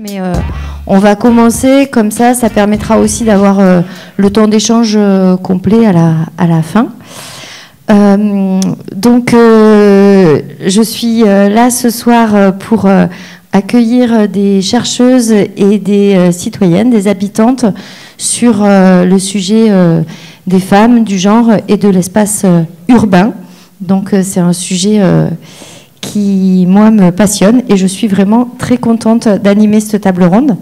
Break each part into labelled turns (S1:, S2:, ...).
S1: mais on va commencer comme ça permettra aussi d'avoir le temps d'échange complet à la fin. Donc, je suis là ce soir pour accueillir des chercheuses et des citoyennes, des habitantes sur le sujet des femmes, du genre et de l'espace urbain. Donc, c'est un sujet qui, moi, me passionne et je suis vraiment très contente d'animer cette table ronde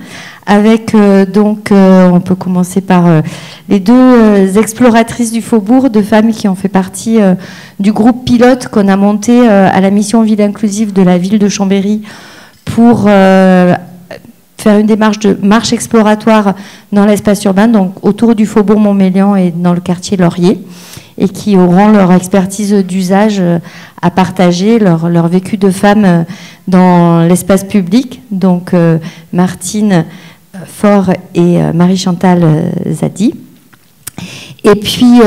S1: avec, on peut commencer par les deux exploratrices du Faubourg, deux femmes qui ont fait partie du groupe pilote qu'on a monté à la mission Ville Inclusive de la ville de Chambéry pour faire une démarche de marche exploratoire dans l'espace urbain, donc autour du Faubourg Montmélian et dans le quartier Laurier, et qui auront leur expertise d'usage à partager, leur vécu de femme dans l'espace public. Donc Martine Faure et Marie-Chantal Zadi. Et puis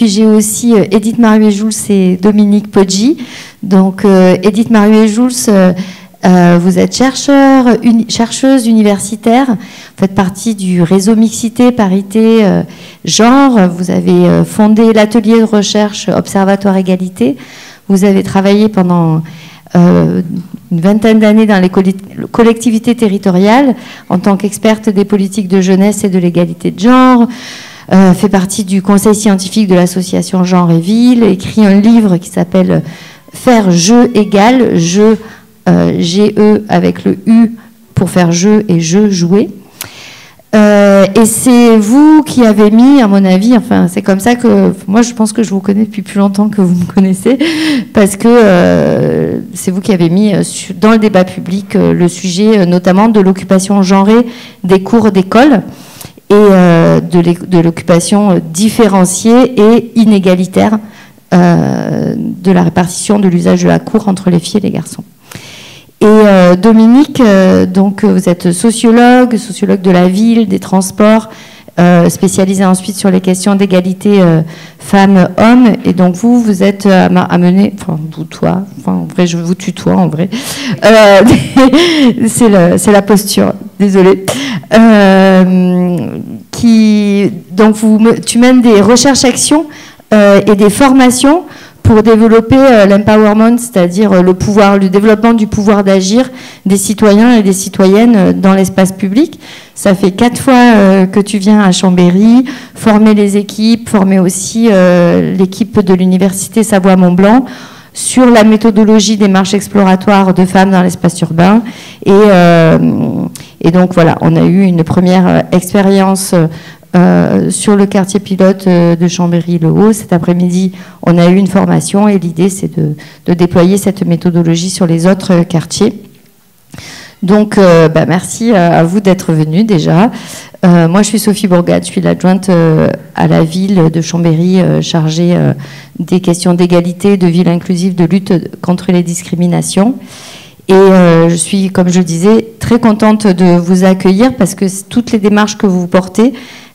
S1: j'ai aussi Edith Maruet-Jouls et Dominique Poggi. Donc Edith Maruet-Jouls, vous êtes chercheuse universitaire, vous faites partie du réseau Mixité, Parité, Genre. Vous avez fondé l'atelier de recherche Observatoire Égalité. Vous avez travaillé pendant une vingtaine d'années dans les collectivités territoriales en tant qu'experte des politiques de jeunesse et de l'égalité de genre. Fait partie du conseil scientifique de l'association Genre et Ville. Écrit un livre qui s'appelle Faire jeu égal, jeu GE avec le U pour faire jeu et jeu jouer. Et c'est vous qui avez mis, à mon avis, enfin c'est comme ça que moi je pense que je vous connais depuis plus longtemps que vous me connaissez, parce que c'est vous qui avez mis dans le débat public le sujet notamment de l'occupation genrée des cours d'école et de l'occupation différenciée et inégalitaire de la répartition de l'usage de la cour entre les filles et les garçons. Et Dominique, donc vous êtes sociologue de la ville, des transports, spécialisé ensuite sur les questions d'égalité femmes-hommes. Et donc vous êtes amené, enfin vous, toi, enfin en vrai je vous tutoie en vrai, c'est la posture, désolée. Donc tu mènes des recherches-actions et des formations pour développer l'empowerment, c'est-à-dire le développement du pouvoir d'agir des citoyens et des citoyennes dans l'espace public. Ça fait 4 fois que tu viens à Chambéry, former les équipes, former aussi l'équipe de l'université Savoie-Mont-Blanc sur la méthodologie des marches exploratoires de femmes dans l'espace urbain. Et donc voilà, on a eu une première expérience sur le quartier pilote de Chambéry-le-Haut. Cet après-midi, on a eu une formation et l'idée, c'est de déployer cette méthodologie sur les autres quartiers. Donc, merci à vous d'être venus déjà. Moi, je suis Sophie Bourgade, je suis l'adjointe à la ville de Chambéry, chargée des questions d'égalité, de ville inclusive, de lutte contre les discriminations. Et je suis, comme je le disais, très contente de vous accueillir parce que toutes les démarches que vous portez,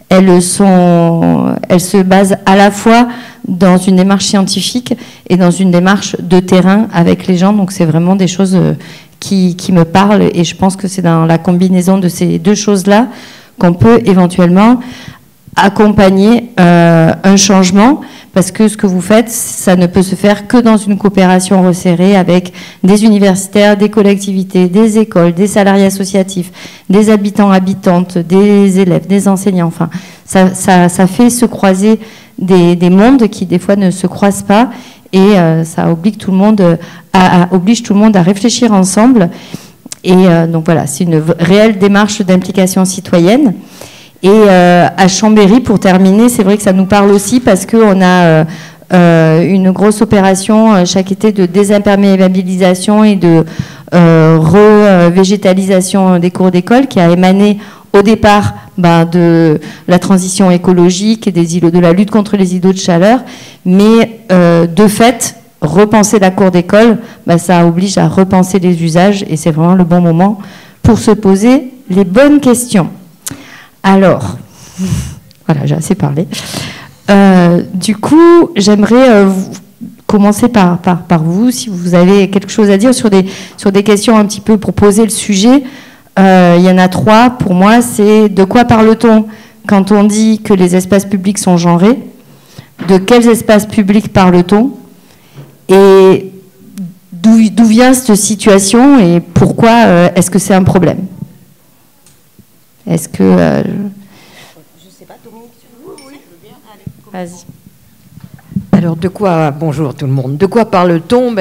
S1: elles se basent à la fois dans une démarche scientifique et dans une démarche de terrain avec les gens. Donc c'est vraiment des choses qui me parlent et je pense que c'est dans la combinaison de ces deux choses-là qu'on peut éventuellement accompagner un changement, parce que ce que vous faites, ça ne peut se faire que dans une coopération resserrée avec des universitaires, des collectivités, des écoles, des salariés associatifs, des habitants, habitantes, des élèves, des enseignants. Enfin, ça fait se croiser des mondes qui, des fois, ne se croisent pas et ça oblige tout le monde à réfléchir ensemble. Et donc voilà, c'est une réelle démarche d'implication citoyenne. Et à Chambéry, pour terminer, c'est vrai que ça nous parle aussi parce qu'on a une grosse opération chaque été de désimperméabilisation et de revégétalisation des cours d'école qui a émané au départ de la transition écologique et de la lutte contre les îlots de chaleur. Mais de fait, repenser la cour d'école, ça oblige à repenser les usages et c'est vraiment le bon moment pour se poser les bonnes questions. Alors, voilà, j'ai assez parlé. Du coup, j'aimerais commencer par vous, si vous avez quelque chose à dire sur des questions un petit peu pour poser le sujet. Il y en a 3, pour moi, c'est de quoi parle-t-on quand on dit que les espaces publics sont genrés? De quels espaces publics parle-t-on? Et d'où vient cette situation et pourquoi est-ce que c'est un problème? Est-ce que... Je sais pas, Dominique, oui, je veux bien. Allez, vas-y.
S2: Alors, bonjour tout le monde, de quoi parle-t-on?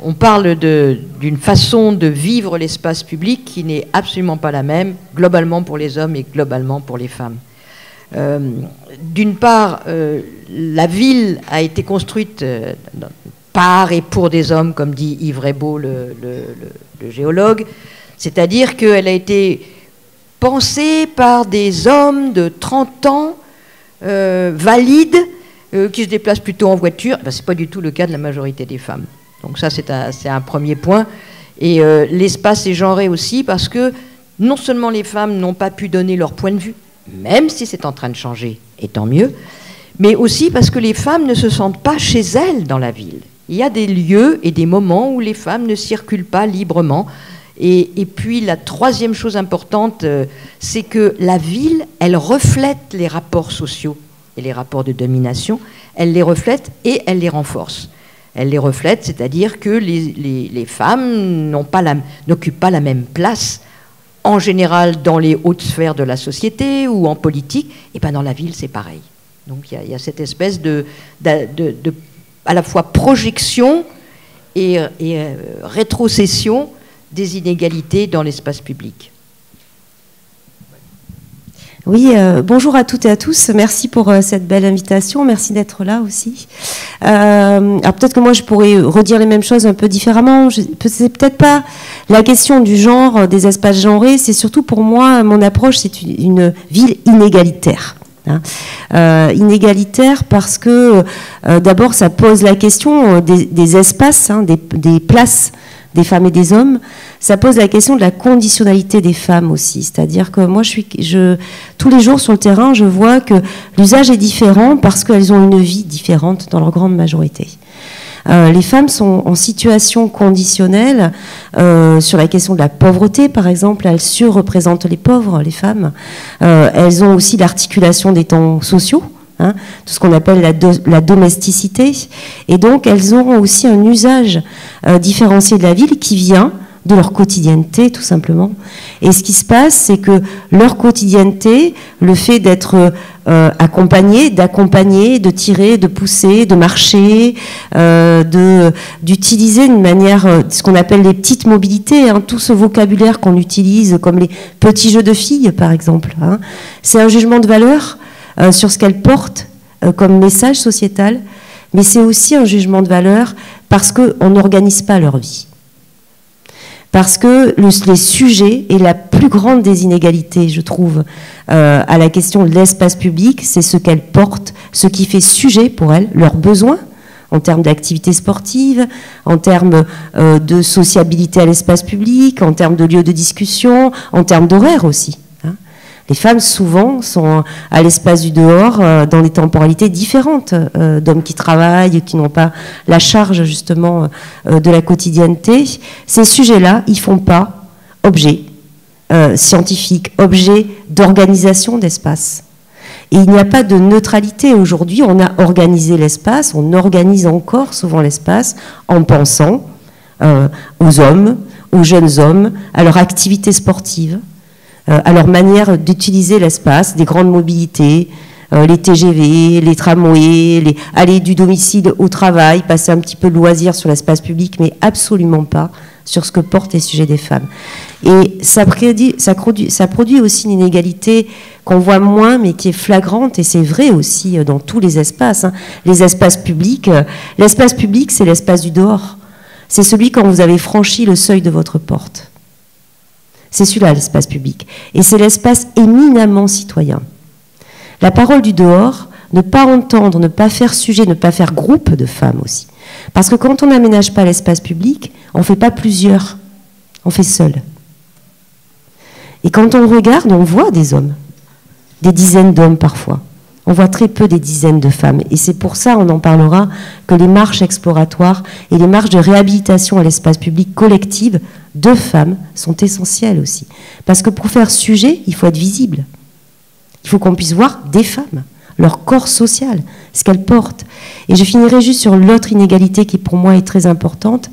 S2: On parle d'une façon de vivre l'espace public qui n'est absolument pas la même, globalement pour les hommes et globalement pour les femmes. D'une part, la ville a été construite par et pour des hommes, comme dit Yves Raybaud, le géologue, c'est-à-dire qu'elle a été pensée par des hommes de 30 ans, valides, qui se déplacent plutôt en voiture. Ce n'est pas du tout le cas de la majorité des femmes. Donc ça, c'est un premier point. Et l'espace est genré aussi parce que non seulement les femmes n'ont pas pu donner leur point de vue, même si c'est en train de changer, et tant mieux, mais aussi parce que les femmes ne se sentent pas chez elles dans la ville. Il y a des lieux et des moments où les femmes ne circulent pas librement. Et puis la troisième chose importante, c'est que la ville, elle reflète les rapports sociaux et les rapports de domination, elle les reflète et elle les renforce. Elle les reflète, c'est-à-dire que les femmes n'occupent pas la même place, en général dans les hautes sphères de la société ou en politique, et bien dans la ville c'est pareil. Donc il y a cette espèce de à la fois projection et rétrocession des inégalités dans l'espace public.
S3: Oui, bonjour à toutes et à tous. Merci pour cette belle invitation. Merci d'être là aussi. Alors peut-être que moi je pourrais redire les mêmes choses un peu différemment. C'est peut-être pas la question du genre, des espaces genrés. C'est surtout pour moi, mon approche, c'est une ville inégalitaire. Inégalitaire parce que d'abord ça pose la question des espaces, des places des femmes et des hommes. Ça pose la question de la conditionnalité des femmes aussi. C'est-à-dire que moi, tous les jours sur le terrain, je vois que l'usage est différent parce qu'elles ont une vie différente dans leur grande majorité. Les femmes sont en situation conditionnelle sur la question de la pauvreté, par exemple. Elles surreprésentent les pauvres, les femmes. Elles ont aussi l'articulation des temps sociaux. Tout ce qu'on appelle la domesticité. Et donc, elles auront aussi un usage différencié de la ville qui vient de leur quotidienneté, tout simplement. Et ce qui se passe, c'est que leur quotidienneté, le fait d'être d'accompagner, de tirer, de pousser, de marcher, d'utiliser d'une manière ce qu'on appelle les petites mobilités, tout ce vocabulaire qu'on utilise, comme les petits jeux de filles, par exemple. C'est un jugement de valeur sur ce qu'elles portent comme message sociétal, mais c'est aussi un jugement de valeur parce qu'on n'organise pas leur vie. Parce que les sujets et la plus grande des inégalités, je trouve, à la question de l'espace public, c'est ce qu'elles portent, ce qui fait sujet pour elles, leurs besoins, en termes d'activité sportive, en termes de sociabilité à l'espace public, en termes de lieux de discussion, en termes d'horaire aussi. Les femmes, souvent, sont à l'espace du dehors dans des temporalités différentes d'hommes qui travaillent, qui n'ont pas la charge, justement, de la quotidienneté. Ces sujets-là, ils ne font pas objet scientifique, objet d'organisation d'espace. Et il n'y a pas de neutralité aujourd'hui. On a organisé l'espace, on organise encore souvent l'espace en pensant aux hommes, aux jeunes hommes, à leur activité sportive, à leur manière d'utiliser l'espace, des grandes mobilités, les TGV, les tramways, aller du domicile au travail, passer un petit peu de loisir sur l'espace public, mais absolument pas sur ce que portent les sujets des femmes. Et ça produit aussi une inégalité qu'on voit moins, mais qui est flagrante, et c'est vrai aussi dans tous les espaces. Les espaces publics, l'espace public, c'est l'espace du dehors. C'est celui quand vous avez franchi le seuil de votre porte. C'est celui-là, l'espace public. Et c'est l'espace éminemment citoyen. La parole du dehors, ne pas entendre, ne pas faire sujet, ne pas faire groupe de femmes aussi. Parce que quand on n'aménage pas l'espace public, on ne fait pas plusieurs, on fait seul. Et quand on regarde, on voit des hommes, des dizaines d'hommes parfois. On voit très peu des dizaines de femmes. Et c'est pour ça, on en parlera, que les marches exploratoires et les marches de réhabilitation à l'espace public collective de femmes sont essentielles aussi. Parce que pour faire sujet, il faut être visible. Il faut qu'on puisse voir des femmes, leur corps social, ce qu'elles portent. Et je finirai juste sur l'autre inégalité qui pour moi est très importante,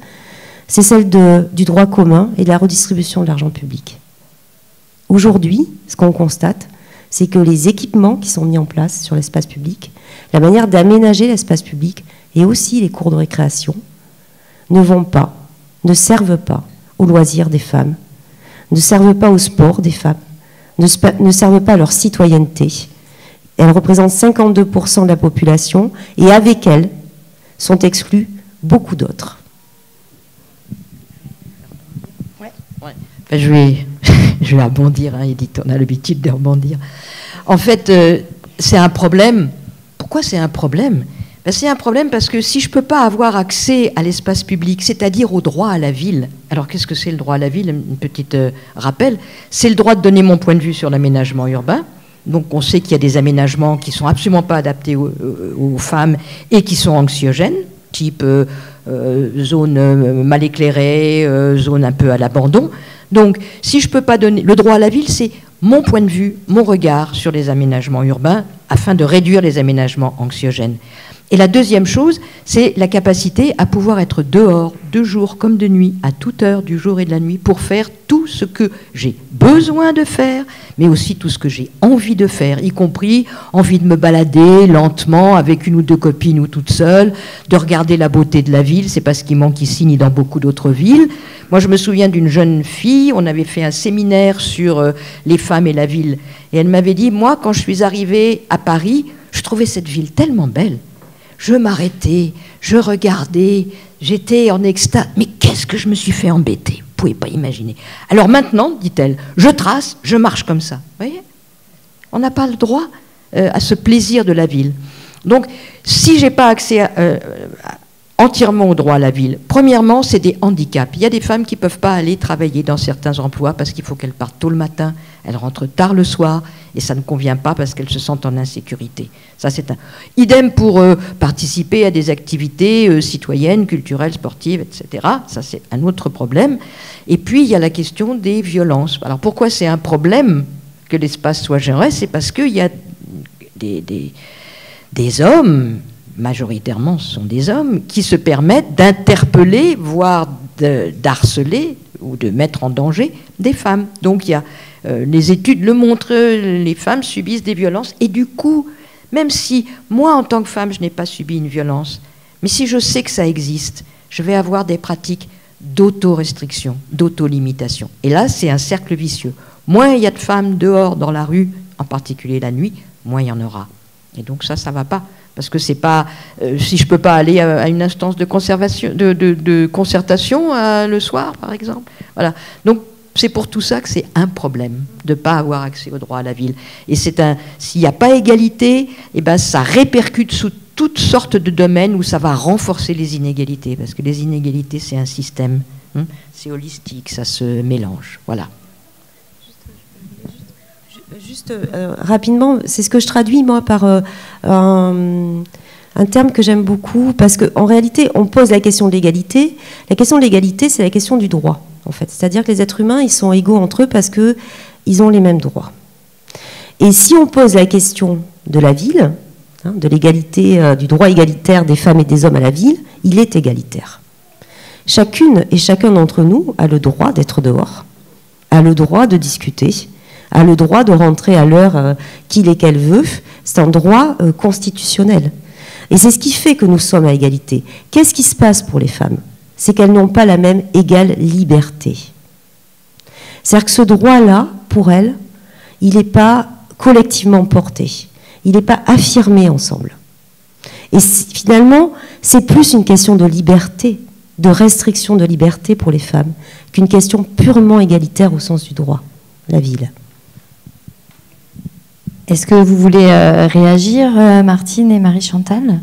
S3: c'est celle du droit commun et de la redistribution de l'argent public. Aujourd'hui, ce qu'on constate, c'est que les équipements qui sont mis en place sur l'espace public, la manière d'aménager l'espace public et aussi les cours de récréation ne servent pas aux loisirs des femmes, ne servent pas au sport des femmes, ne servent pas à leur citoyenneté. Elles représentent 52% de la population et avec elles sont exclus beaucoup d'autres.
S2: Je vais rebondir, hein, Edith, on a l'habitude de rebondir. En fait, c'est un problème. Pourquoi c'est un problème ? C'est un problème parce que si je ne peux pas avoir accès à l'espace public, c'est-à-dire au droit à la ville, alors qu'est-ce que c'est le droit à la ville ? Une petite rappel, c'est le droit de donner mon point de vue sur l'aménagement urbain. Donc on sait qu'il y a des aménagements qui ne sont absolument pas adaptés aux femmes et qui sont anxiogènes, type zone mal éclairée, zone un peu à l'abandon. Donc, si je ne peux pas donner... Le droit à la ville, c'est mon point de vue, mon regard sur les aménagements urbains afin de réduire les aménagements anxiogènes. Et la deuxième chose, c'est la capacité à pouvoir être dehors, de jour comme de nuit, à toute heure du jour et de la nuit, pour faire tout ce que j'ai besoin de faire, mais aussi tout ce que j'ai envie de faire, y compris envie de me balader lentement avec une ou deux copines ou toute seule, de regarder la beauté de la ville, c'est pas ce qui manque ici ni dans beaucoup d'autres villes. Moi, je me souviens d'une jeune fille, on avait fait un séminaire sur les femmes et la ville, et elle m'avait dit, moi, quand je suis arrivée à Paris, je trouvais cette ville tellement belle. Je m'arrêtais, je regardais, j'étais en extase. Mais qu'est-ce que je me suis fait embêter ? Vous ne pouvez pas imaginer. Alors maintenant, dit-elle, je trace, je marche comme ça. Vous voyez ? On n'a pas le droit à ce plaisir de la ville. Donc, si je n'ai pas accès entièrement au droit à la ville, premièrement, c'est des handicaps. Il y a des femmes qui ne peuvent pas aller travailler dans certains emplois parce qu'il faut qu'elles partent tôt le matin, elles rentrent tard le soir, et ça ne convient pas parce qu'elles se sentent en insécurité. Ça, c'est un... Idem pour participer à des activités citoyennes, culturelles, sportives, etc. Ça, c'est un autre problème. Et puis, il y a la question des violences. Alors, pourquoi c'est un problème que l'espace soit géré ? C'est parce qu'il y a des hommes, majoritairement ce sont des hommes, qui se permettent d'interpeller, voire d'harceler ou de mettre en danger des femmes. Donc, il y a... les études le montrent, les femmes subissent des violences. Et du coup, même si moi, en tant que femme, je n'ai pas subi une violence, mais si je sais que ça existe, je vais avoir des pratiques d'auto-restriction, d'auto-limitation. Et là, c'est un cercle vicieux. Moins il y a de femmes dehors, dans la rue, en particulier la nuit, moins il y en aura. Et donc ça ne va pas. Parce que c'est pas... si je ne peux pas aller à une instance de concertation le soir, par exemple. Voilà. Donc, c'est pour tout ça que c'est un problème de ne pas avoir accès au droit à la ville. Et s'il n'y a pas égalité, eh ben, ça répercute sous toutes sortes de domaines où ça va renforcer les inégalités. Parce que les inégalités, c'est un système. C'est holistique, ça se mélange. Voilà.
S3: Juste rapidement, c'est ce que je traduis, moi, par un terme que j'aime beaucoup. Parce qu'en réalité, on pose la question de l'égalité. La question de l'égalité, c'est la question du droit. En fait. C'est-à-dire que les êtres humains, ils sont égaux entre eux parce qu'ils ont les mêmes droits. Et si on pose la question de la ville, de l'égalité, du droit égalitaire des femmes et des hommes à la ville, il est égalitaire. Chacune et chacun d'entre nous a le droit d'être dehors, a le droit de discuter, a le droit de rentrer à l'heure qu'il et qu'elle veut. C'est un droit constitutionnel. Et c'est ce qui fait que nous sommes à égalité. Qu'est-ce qui se passe pour les femmes ? C'est qu'elles n'ont pas la même égale liberté. C'est-à-dire que ce droit-là, pour elles, il n'est pas collectivement porté. Il n'est pas affirmé ensemble. Et finalement, c'est plus une question de liberté, de restriction de liberté pour les femmes, qu'une question purement égalitaire au sens du droit, la ville.
S1: Est-ce que vous voulez réagir, Martine et Marie-Chantal ?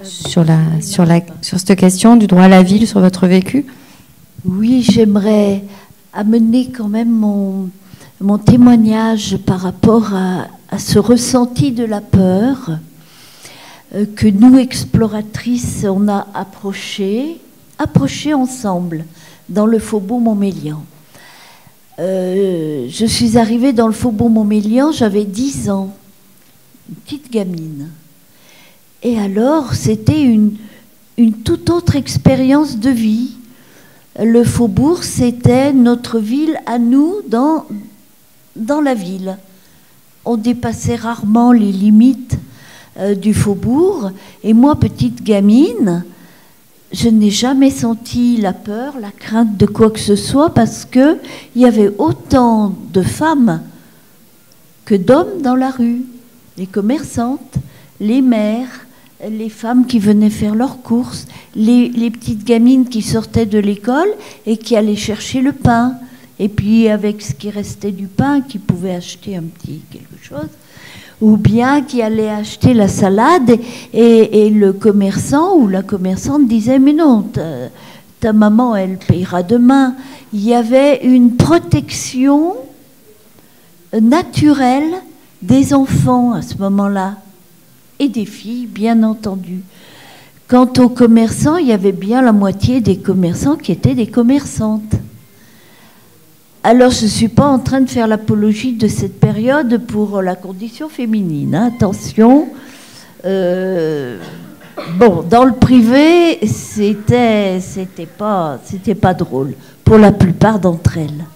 S1: Sur cette question du droit à la ville, sur votre vécu ?
S4: Oui, j'aimerais amener quand même mon témoignage par rapport à ce ressenti de la peur que nous, exploratrices, on a approché approché ensemble dans le faubourg Montmélian. Je suis arrivée dans le faubourg Montmélian, j'avais 10 ans, une petite gamine. Et alors, c'était une toute autre expérience de vie. Le faubourg, c'était notre ville à nous dans la ville. On dépassait rarement les limites du faubourg. Et moi, petite gamine, je n'ai jamais senti la peur, la crainte de quoi que ce soit, parce qu'il y avait autant de femmes que d'hommes dans la rue. Les commerçantes, les mères, les femmes qui venaient faire leurs courses, les petites gamines qui sortaient de l'école et qui allaient chercher le pain. Et puis avec ce qui restait du pain, qui pouvaient acheter un petit quelque chose, ou bien qui allaient acheter la salade, et le commerçant ou la commerçante disait « Mais non, ta maman, elle payera demain ». Il y avait une protection naturelle des enfants à ce moment-là, et des filles, bien entendu. Quant aux commerçants, il y avait bien la moitié des commerçants qui étaient des commerçantes. Alors, je ne suis pas en train de faire l'apologie de cette période pour la condition féminine. Hein, attention. Bon, dans le privé, c'était pas drôle pour la plupart d'entre elles.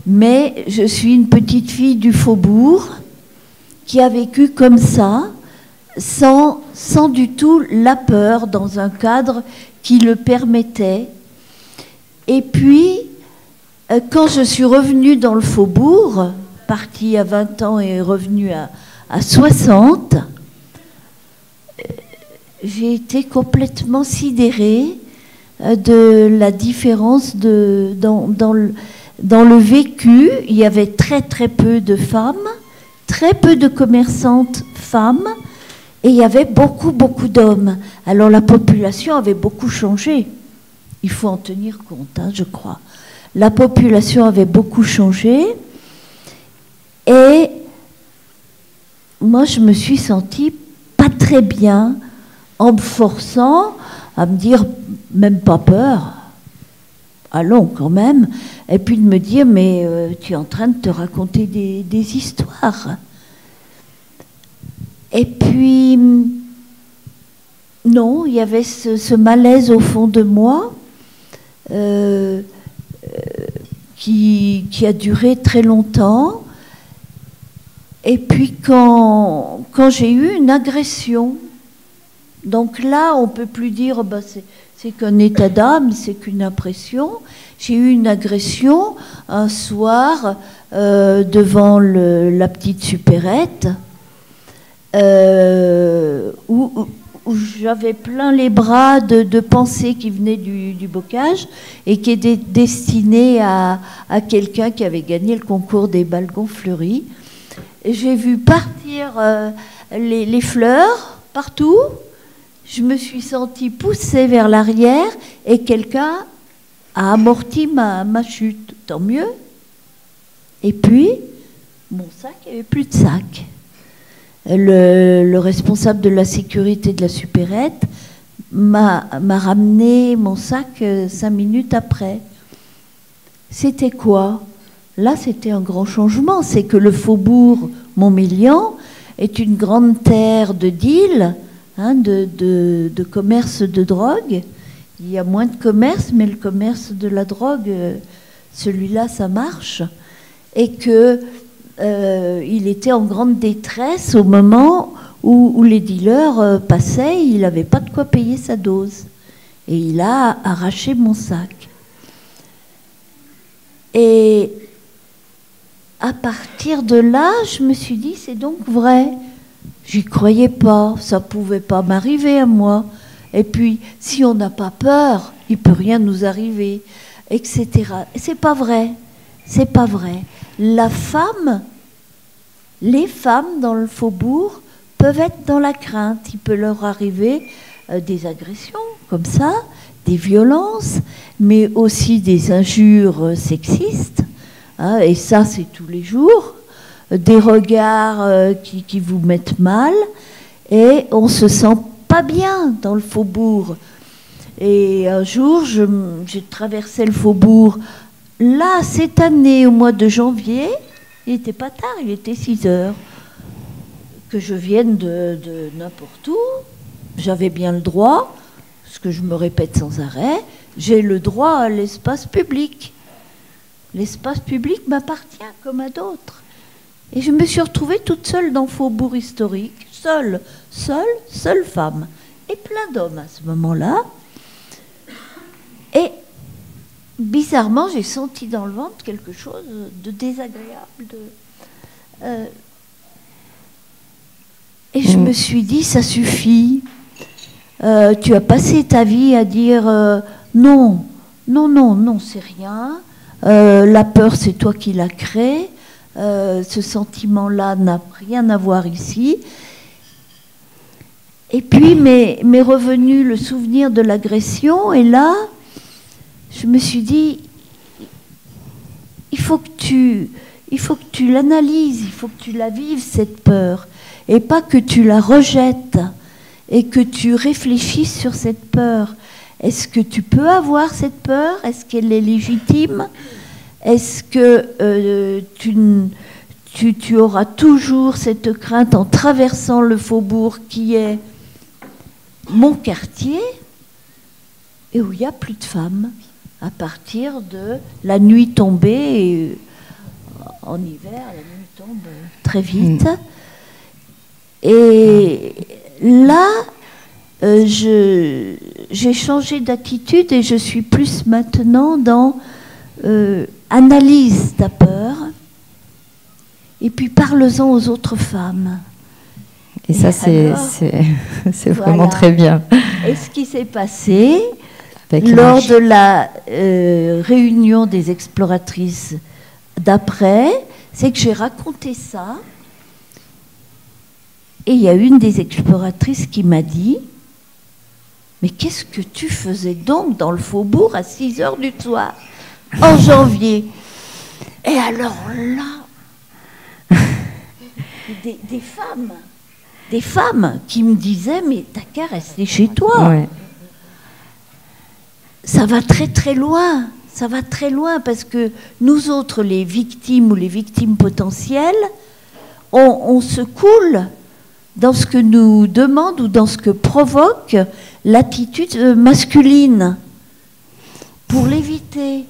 S4: Mais je suis une petite fille du faubourg qui a vécu comme ça, sans du tout la peur, dans un cadre qui le permettait. Et puis, quand je suis revenue dans le faubourg, partie à 20 ans et revenue à 60, j'ai été complètement sidérée de la différence dans le vécu. Il y avait très très peu de femmes, très peu de commerçantes femmes, et il y avait beaucoup d'hommes. Alors la population avait beaucoup changé. Il faut en tenir compte, hein, je crois. La population avait beaucoup changé, et moi je me suis sentie pas très bien en me forçant à me dire, même pas peur, allons quand même, et puis de me dire, mais tu es en train de te raconter des histoires. Et puis, non, il y avait ce malaise au fond de moi, qui a duré très longtemps. Et puis quand j'ai eu une agression, donc là on peut plus dire bah, c'est qu'un état d'âme, c'est qu'une impression. J'ai eu une agression un soir devant la petite supérette, où j'avais plein les bras de pensées qui venaient du bocage et qui étaient destinées à quelqu'un qui avait gagné le concours des Balgons fleuris. Et j'ai vu partir les fleurs partout. Je me suis sentie poussée vers l'arrière et quelqu'un a amorti ma chute. Tant mieux. Et puis, mon sac, il n'y avait plus de sac. Le responsable de la sécurité de la supérette m'a ramené mon sac 5 minutes après. C'était quoi ? Là, c'était un grand changement. C'est que le faubourg Montmélian est une grande terre de deal, hein, de commerce de drogue. Il y a moins de commerce, mais le commerce de la drogue, celui-là, ça marche. Et que il était en grande détresse au moment où les dealers passaient, il n'avait pas de quoi payer sa dose. Et il a arraché mon sac. Et à partir de là, je me suis dit, c'est donc vrai. J'y croyais pas, ça pouvait pas m'arriver à moi. Et puis, si on n'a pas peur, il peut rien nous arriver, etc. Et c'est pas vrai. C'est pas vrai. Les femmes dans le faubourg peuvent être dans la crainte. Il peut leur arriver des agressions comme ça, des violences, mais aussi des injures sexistes. Hein, et ça, c'est tous les jours. Des regards qui vous mettent mal. Et on se sent pas bien dans le faubourg. Et un jour, j'ai traversé le faubourg. Là, cette année, au mois de janvier, il n'était pas tard, il était 6 heures. Que je vienne de n'importe où, j'avais bien le droit, ce que je me répète sans arrêt, j'ai le droit à l'espace public. L'espace public m'appartient comme à d'autres. Et je me suis retrouvée toute seule dans le faubourg historique, seule femme. Et plein d'hommes à ce moment-là. Et bizarrement, j'ai senti dans le ventre quelque chose de désagréable. Et je me suis dit, ça suffit. Tu as passé ta vie à dire non, c'est rien. La peur, c'est toi qui l'as créée. Ce sentiment-là n'a rien à voir ici. Et puis m'est revenu le souvenir de l'agression. Et là, je me suis dit, il faut que tu l'analyses, il faut que tu la vives, cette peur. Et pas que tu la rejettes et que tu réfléchisses sur cette peur. Est-ce que tu peux avoir cette peur? Est-ce qu'elle est légitime? Est-ce que tu auras toujours cette crainte en traversant le faubourg qui est mon quartier et où il n'y a plus de femmes à partir de la nuit tombée? Et en hiver, la nuit tombe très vite. Et là, j'ai changé d'attitude et je suis plus maintenant dans analyse ta peur et puis parle-en aux autres femmes.
S1: Et ça, c'est vraiment voilà. Très bien.
S4: Et ce qui s'est passé lors de la réunion des exploratrices d'après, c'est que j'ai raconté ça. Et il y a une des exploratrices qui m'a dit « Mais qu'est-ce que tu faisais donc dans le faubourg à 6 heures du soir, en janvier ?» Et alors là, des femmes qui me disaient « Mais t'as qu'à rester chez toi. Ouais. » Ça va très très loin. Ça va très loin parce que nous autres, les victimes ou les victimes potentielles, on se coule dans ce que nous demande ou dans ce que provoque l'attitude masculine pour l'éviter.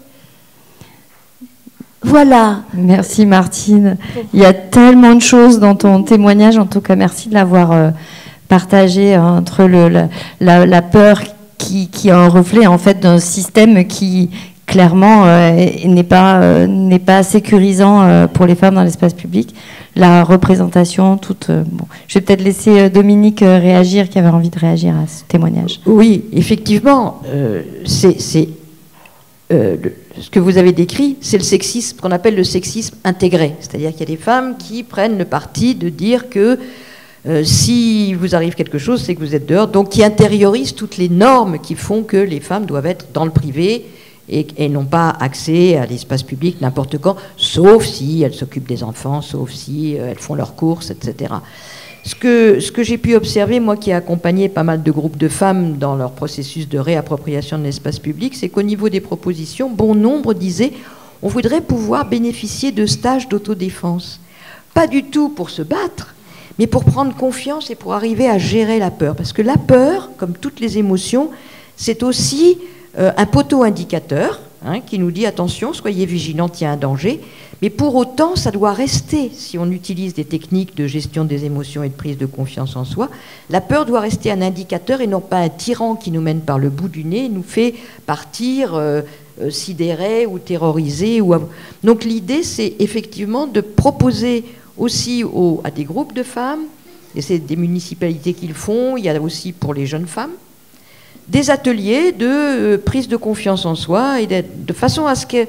S4: Voilà.
S1: Merci Martine. Il y a tellement de choses dans ton témoignage. En tout cas, merci de l'avoir partagé entre la peur qui est un reflet en fait d'un système qui clairement n'est pas sécurisant pour les femmes dans l'espace public. La représentation, toute. Bon. Je vais peut-être laisser Dominique réagir, qui avait envie de réagir à ce témoignage.
S2: Oui, effectivement, ce que vous avez décrit, c'est le sexisme qu'on appelle le sexisme intégré. C'est-à-dire qu'il y a des femmes qui prennent le parti de dire que si vous arrive quelque chose, c'est que vous êtes dehors. Donc, qui intériorisent toutes les normes qui font que les femmes doivent être dans le privé et n'ont pas accès à l'espace public n'importe quand, sauf si elles s'occupent des enfants, sauf si elles font leurs courses, etc. Ce que j'ai pu observer, moi qui ai accompagné pas mal de groupes de femmes dans leur processus de réappropriation de l'espace public, c'est qu'au niveau des propositions, bon nombre disaient on voudrait pouvoir bénéficier de stages d'autodéfense. Pas du tout pour se battre, mais pour prendre confiance et pour arriver à gérer la peur. Parce que la peur, comme toutes les émotions, c'est aussi un poteau indicateur qui nous dit attention, soyez vigilants, il y a un danger. Mais pour autant, ça doit rester, si on utilise des techniques de gestion des émotions et de prise de confiance en soi, la peur doit rester un indicateur et non pas un tyran qui nous mène par le bout du nez et nous fait partir sidérés ou terrorisés. Donc l'idée, c'est effectivement de proposer aussi à des groupes de femmes, et c'est des municipalités qui le font, il y a aussi pour les jeunes femmes, des ateliers de prise de confiance en soi, et de façon à ce que...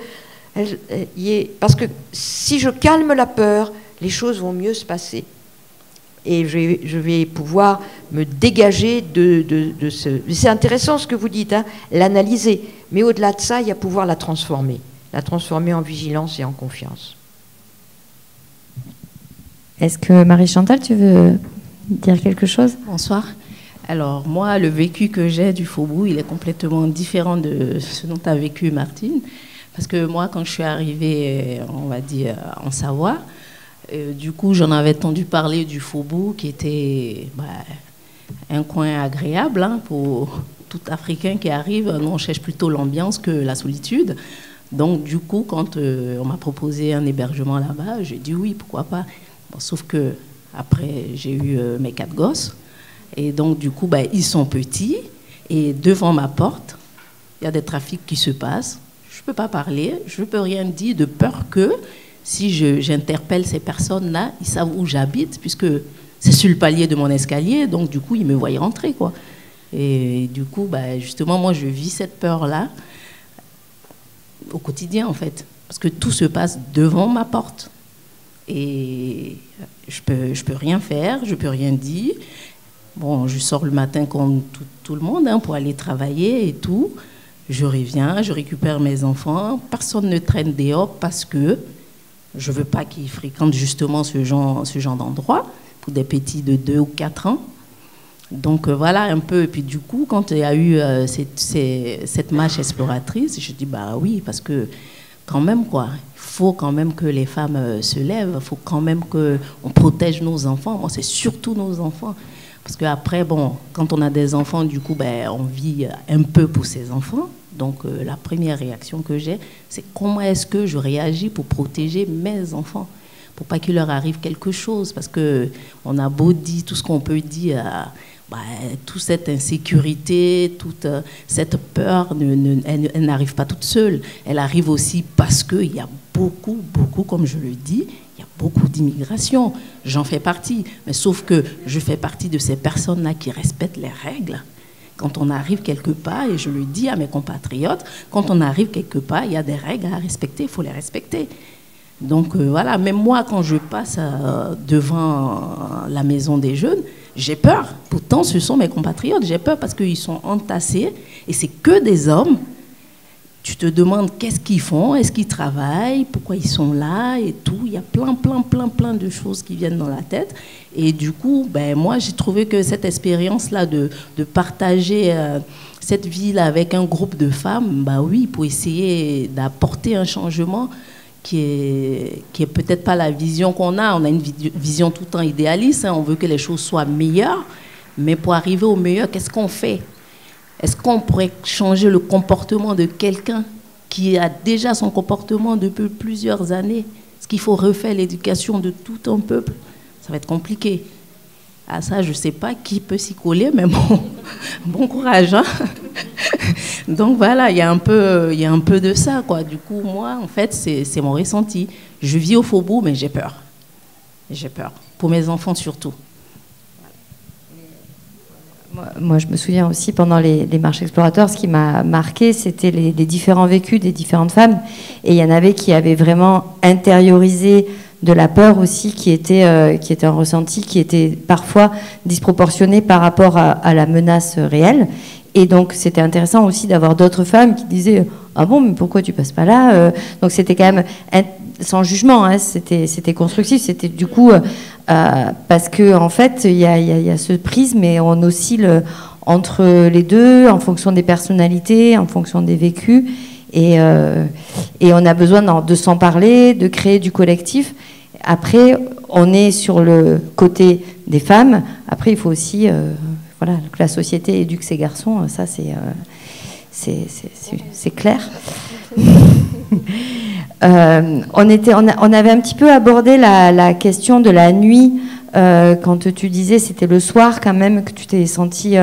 S2: Parce que si je calme la peur, les choses vont mieux se passer. Et je vais pouvoir me dégager de ce... C'est intéressant ce que vous dites, l'analyser. Mais au-delà de ça, il y a pouvoir la transformer en vigilance et en confiance.
S1: Est-ce que Marie-Chantal, tu veux dire quelque chose ?
S5: Bonsoir. Alors, moi, le vécu que j'ai du Faubourg, il est complètement différent de ce dont tu as vécu, Martine. Parce que moi, quand je suis arrivée, on va dire, en Savoie, du coup, j'en avais entendu parler du Faubourg, qui était un coin agréable pour tout Africain qui arrive. Nous, on cherche plutôt l'ambiance que la solitude. Donc, du coup, quand on m'a proposé un hébergement là-bas, j'ai dit oui, pourquoi pas. Bon, sauf que après, j'ai eu mes 4 gosses. Et donc, du coup, ils sont petits. Et devant ma porte, il y a des trafics qui se passent. Je ne peux pas parler, je ne peux rien dire, de peur que si j'interpelle ces personnes-là, ils savent où j'habite, puisque c'est sur le palier de mon escalier. Donc, du coup, ils me voient rentrer, quoi. Et du coup, justement, moi, je vis cette peur-là au quotidien, en fait. Parce que tout se passe devant ma porte. Et je peux rien faire, je peux rien dire. Bon, je sors le matin comme tout le monde pour aller travailler et tout. Je reviens, je récupère mes enfants. Personne ne traîne dehors parce que je ne veux pas qu'ils fréquentent justement ce genre d'endroit pour des petits de 2 ou 4 ans. Donc voilà un peu. Et puis du coup, quand il y a eu cette marche exploratrice, je dis oui, parce que quand même, quoi. Il faut quand même que les femmes se lèvent. Il faut quand même qu'on protège nos enfants. Moi, c'est surtout nos enfants. Parce qu'après, quand on a des enfants, du coup, on vit un peu pour ces enfants. Donc, la première réaction que j'ai, c'est comment est-ce que je réagis pour protéger mes enfants, pour pas qu'il leur arrive quelque chose. Parce qu'on a beau dire tout ce qu'on peut dire, toute cette insécurité, toute cette peur, elle n'arrive pas toute seule. Elle arrive aussi parce qu'il y a beaucoup, comme je le dis, il y a beaucoup d'immigration. J'en fais partie. Mais sauf que je fais partie de ces personnes-là qui respectent les règles. Quand on arrive quelque part, et je le dis à mes compatriotes, quand on arrive quelque part, il y a des règles à respecter, il faut les respecter. Donc voilà, même moi, quand je passe devant la maison des jeunes, j'ai peur. Pourtant, ce sont mes compatriotes. J'ai peur parce qu'ils sont entassés et c'est que des hommes. Tu te demandes qu'est-ce qu'ils font, est-ce qu'ils travaillent, pourquoi ils sont là et tout. Il y a plein de choses qui viennent dans la tête. Et du coup, moi, j'ai trouvé que cette expérience-là de partager cette vie-là avec un groupe de femmes, oui, pour essayer d'apporter un changement qui est peut-être pas la vision qu'on a. On a une vision tout le temps idéaliste. On veut que les choses soient meilleures. Mais pour arriver au meilleur, qu'est-ce qu'on fait ? Est-ce qu'on pourrait changer le comportement de quelqu'un qui a déjà son comportement depuis plusieurs années ? Est-ce qu'il faut refaire l'éducation de tout un peuple ? Ça va être compliqué. À ça, je ne sais pas qui peut s'y coller, mais bon courage. Donc voilà, il y a un peu de ça, quoi. Du coup, moi, en fait, c'est mon ressenti. Je vis au Faubourg, mais j'ai peur. J'ai peur. Pour mes enfants, surtout.
S1: Moi, je me souviens aussi, pendant les marches explorateurs, ce qui m'a marqué, c'était les différents vécus des différentes femmes. Et il y en avait qui avaient vraiment intériorisé de la peur aussi, qui était un ressenti qui était parfois disproportionné par rapport à la menace réelle. Et donc, c'était intéressant aussi d'avoir d'autres femmes qui disaient « Ah bon, mais pourquoi tu passes pas là ?» Donc, c'était quand même sans jugement, c'était constructif. C'était du coup... parce que en fait, il y a ce prisme et on oscille entre les deux en fonction des personnalités, en fonction des vécus, et on a besoin de s'en parler, de créer du collectif. Après, on est sur le côté des femmes. Après, il faut aussi que la société éduque ses garçons. Ça, c'est clair. On avait un petit peu abordé la question de la nuit quand tu disais c'était le soir quand même que tu t'es senti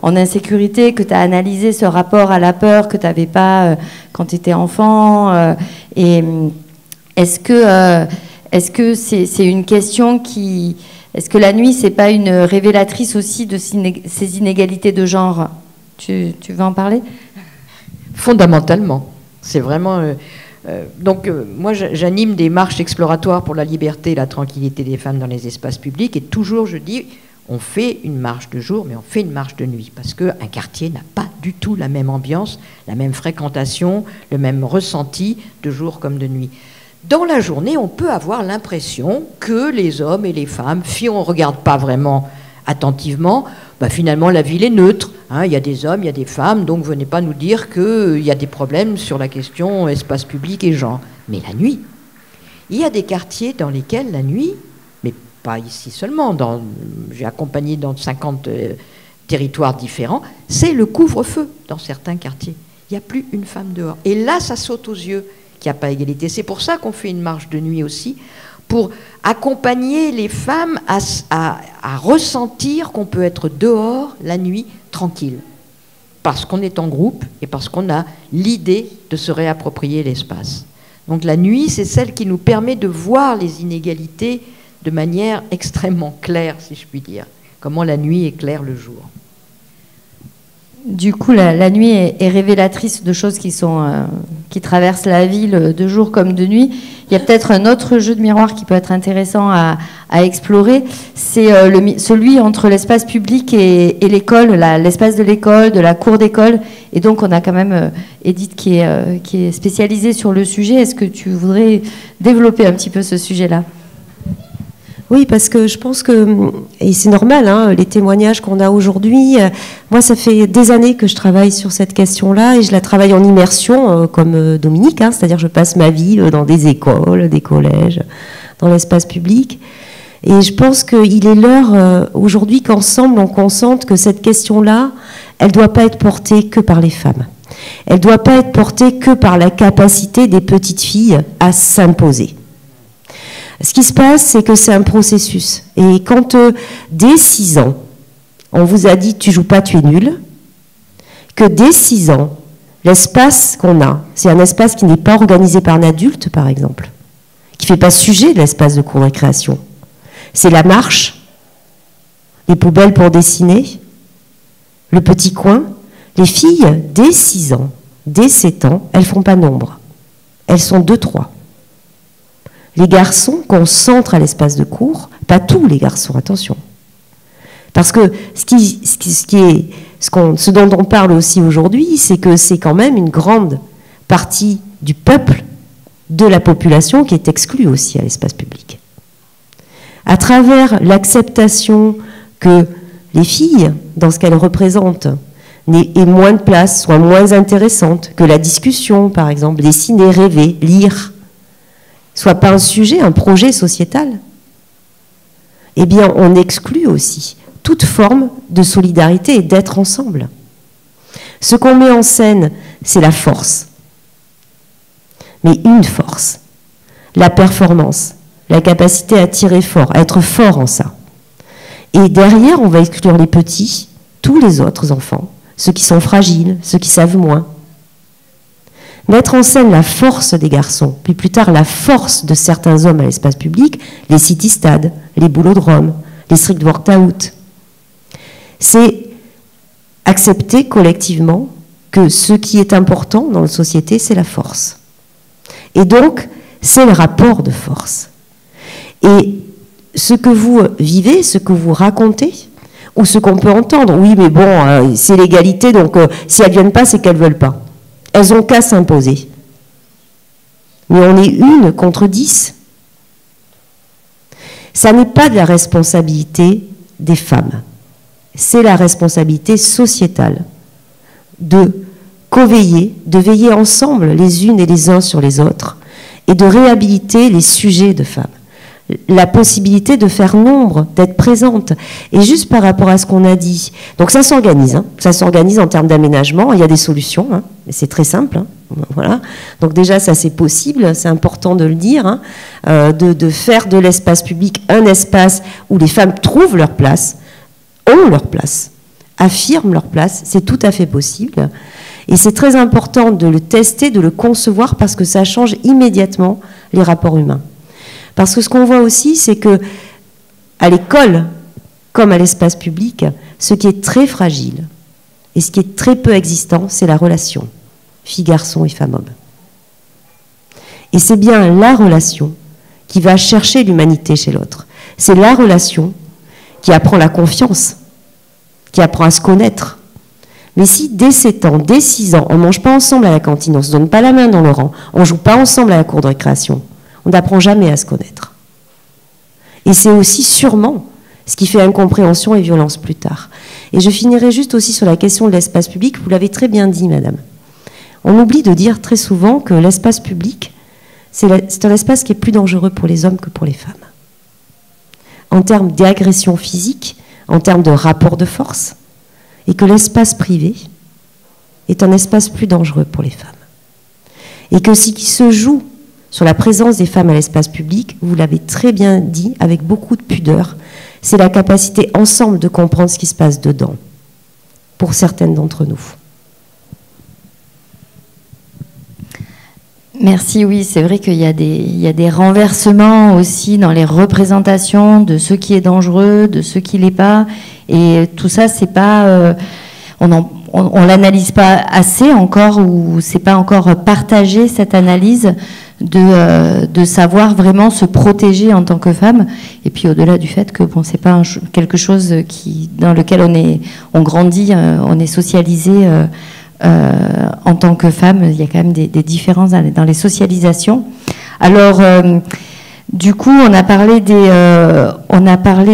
S1: en insécurité, que tu as analysé ce rapport à la peur que tu n'avais pas quand tu étais enfant. Et est-ce que c'est une question qui... Est-ce que la nuit, c'est pas une révélatrice aussi de ces inégalités de genre ? Tu veux en parler ?
S2: Fondamentalement. C'est vraiment... moi, j'anime des marches exploratoires pour la liberté et la tranquillité des femmes dans les espaces publics. Et toujours, je dis, on fait une marche de jour, mais on fait une marche de nuit. Parce qu'un quartier n'a pas du tout la même ambiance, la même fréquentation, le même ressenti de jour comme de nuit. Dans la journée, on peut avoir l'impression que les hommes et les femmes, si on ne regarde pas vraiment attentivement, bah, finalement la ville est neutre, hein, il y a des hommes, il y a des femmes, donc venez pas nous dire qu'il y a des problèmes sur la question espace public et genre. Mais la nuit, il y a des quartiers dans lesquels la nuit, mais pas ici seulement, j'ai accompagné dans 50 territoires différents, c'est le couvre-feu dans certains quartiers. Il n'y a plus une femme dehors. Et là, ça saute aux yeux qu'il n'y a pas égalité. C'est pour ça qu'on fait une marche de nuit aussi, pour accompagner les femmes à ressentir qu'on peut être dehors la nuit tranquille. Parce qu'on est en groupe et parce qu'on a l'idée de se réapproprier l'espace. Donc la nuit, c'est celle qui nous permet de voir les inégalités de manière extrêmement claire, si je puis dire. Comment la nuit éclaire le jour.
S1: Du coup, la nuit est révélatrice de choses qui traversent la ville de jour comme de nuit. Il y a peut-être un autre jeu de miroir qui peut être intéressant à explorer. C'est celui entre l'espace public et l'école, l'espace de l'école, de la cour d'école. Et donc, on a quand même Edith qui est spécialisée sur le sujet. Est-ce que tu voudrais développer un petit peu ce sujet-là ?
S3: Oui, parce que je pense que, et c'est normal, hein, les témoignages qu'on a aujourd'hui, moi ça fait des années que je travaille sur cette question-là et je la travaille en immersion comme Dominique, hein, c'est-à-dire je passe ma vie dans des écoles, des collèges, dans l'espace public. Et je pense qu'il est l'heure aujourd'hui qu'ensemble on consente que cette question-là, elle ne doit pas être portée que par les femmes. Elle ne doit pas être portée que par la capacité des petites filles à s'imposer. Ce qui se passe, c'est que c'est un processus. Et quand, dès 6 ans, on vous a dit « tu joues pas, tu es nul », que dès 6 ans, l'espace qu'on a, c'est un espace qui n'est pas organisé par un adulte, par exemple, qui ne fait pas sujet de l'espace de cour de récréation. C'est la marche, les poubelles pour dessiner, le petit coin. Les filles, dès 6 ans, dès 7 ans, elles ne font pas nombre. Elles sont 2-3. Les garçons concentrent à l'espace de cours, pas tous les garçons, attention. Parce que ce dont on parle aussi aujourd'hui, c'est que c'est quand même une grande partie du peuple, de la population, qui est exclue aussi à l'espace public. À travers l'acceptation que les filles, dans ce qu'elles représentent, aient moins de place, soient moins intéressantes, que la discussion, par exemple, dessiner, rêver, lire, soit pas un sujet, un projet sociétal, eh bien, on exclut aussi toute forme de solidarité et d'être ensemble. Ce qu'on met en scène, c'est la force. Mais une force. La performance, la capacité à tirer fort, à être fort en ça. Et derrière, on va exclure les petits, tous les autres enfants, ceux qui sont fragiles, ceux qui savent moins. Mettre en scène la force des garçons, puis plus tard la force de certains hommes à l'espace public, les city-stades, les boulodromes, les strict work-out, c'est accepter collectivement que ce qui est important dans la société, c'est la force. Et donc, c'est le rapport de force. Et ce que vous vivez, ce que vous racontez, ou ce qu'on peut entendre, oui, mais bon, c'est l'égalité, donc si elles ne viennent pas, c'est qu'elles ne veulent pas. Elles n'ont qu'à s'imposer. Mais on est 1 contre 10. Ça n'est pas de la responsabilité des femmes. C'est la responsabilité sociétale de co-veiller, de veiller ensemble les unes et les uns sur les autres et de réhabiliter les sujets de femmes. La possibilité de faire nombre, d'être présente. Et juste par rapport à ce qu'on a dit, donc ça s'organise, hein, ça s'organise en termes d'aménagement, il y a des solutions, hein, c'est très simple, hein, voilà. Donc déjà ça c'est possible, c'est important de le dire, hein, de faire de l'espace public un espace où les femmes trouvent leur place, ont leur place, affirment leur place, c'est tout à fait possible. Et c'est très important de le tester, de le concevoir parce que ça change immédiatement les rapports humains. Parce que ce qu'on voit aussi, c'est que à l'école, comme à l'espace public, ce qui est très fragile et ce qui est très peu existant, c'est la relation fille-garçon et femme-homme. Et c'est bien la relation qui va chercher l'humanité chez l'autre. C'est la relation qui apprend la confiance, qui apprend à se connaître. Mais si dès 7 ans, dès 6 ans, on ne mange pas ensemble à la cantine, on ne se donne pas la main dans le rang, on ne joue pas ensemble à la cour de récréation, on n'apprend jamais à se connaître. Et c'est aussi sûrement ce qui fait incompréhension et violence plus tard. Et je finirai juste aussi sur la question de l'espace public. Vous l'avez très bien dit, madame. On oublie de dire très souvent que l'espace public, c'est un espace qui est plus dangereux pour les hommes que pour les femmes. En termes d'agression physique, en termes de rapport de force, et que l'espace privé est un espace plus dangereux pour les femmes. Et que ce qui se joue sur la présence des femmes à l'espace public, vous l'avez très bien dit, avec beaucoup de pudeur, c'est la capacité ensemble de comprendre ce qui se passe dedans, pour certaines d'entre nous.
S1: Merci, oui, c'est vrai qu'il y a des renversements aussi dans les représentations de ce qui est dangereux, de ce qui l'est pas, et tout ça, c'est pas, on l'analyse pas assez encore, ou c'est pas encore partagé cette analyse de savoir vraiment se protéger en tant que femme, et puis au-delà du fait que bon, c'est pas quelque chose dans lequel on grandit, on est socialisé. En tant que femme, il y a quand même des différences dans les socialisations. Alors, du coup, on a parlé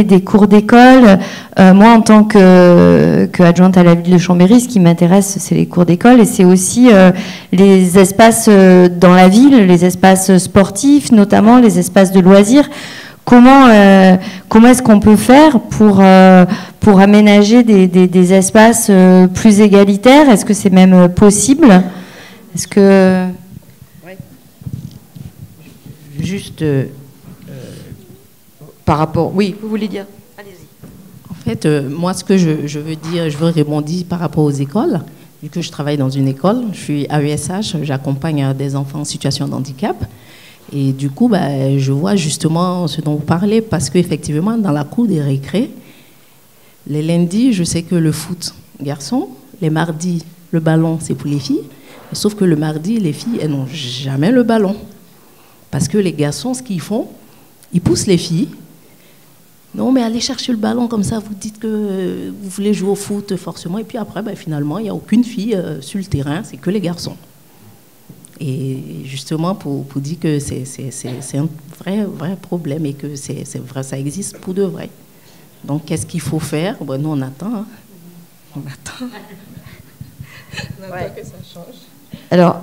S1: des cours d'école. Moi, en tant que adjointe à la ville de Chambéry, ce qui m'intéresse, c'est les cours d'école, et c'est aussi les espaces dans la ville, les espaces sportifs, notamment les espaces de loisirs. Comment est-ce qu'on peut faire pour aménager des espaces plus égalitaires? Est-ce que c'est même possible? Est-ce que...
S2: Ouais. Juste par rapport... Oui, vous voulez dire? Allez-y.
S5: En fait, moi, ce que je veux dire, je veux rebondir par rapport aux écoles. Vu que je travaille dans une école, je suis AESH, j'accompagne des enfants en situation de handicap. Et du coup, je vois justement ce dont vous parlez, parce qu'effectivement, dans la cour des récrés, les lundis, je sais que le foot, garçons, les mardis, le ballon, c'est pour les filles, sauf que le mardi, les filles, elles n'ont jamais le ballon. Parce que les garçons, ce qu'ils font, ils poussent les filles. Non, mais allez chercher le ballon, comme ça, vous dites que vous voulez jouer au foot forcément, et puis après, finalement, il n'y a aucune fille sur le terrain, c'est que les garçons. Et justement, pour dire que c'est un vrai problème et que c'est vrai, ça existe pour de vrai. Donc, qu'est-ce qu'il faut faire? Bon, nous, on attend. Hein. On attend. On attend que ça change.
S2: Alors,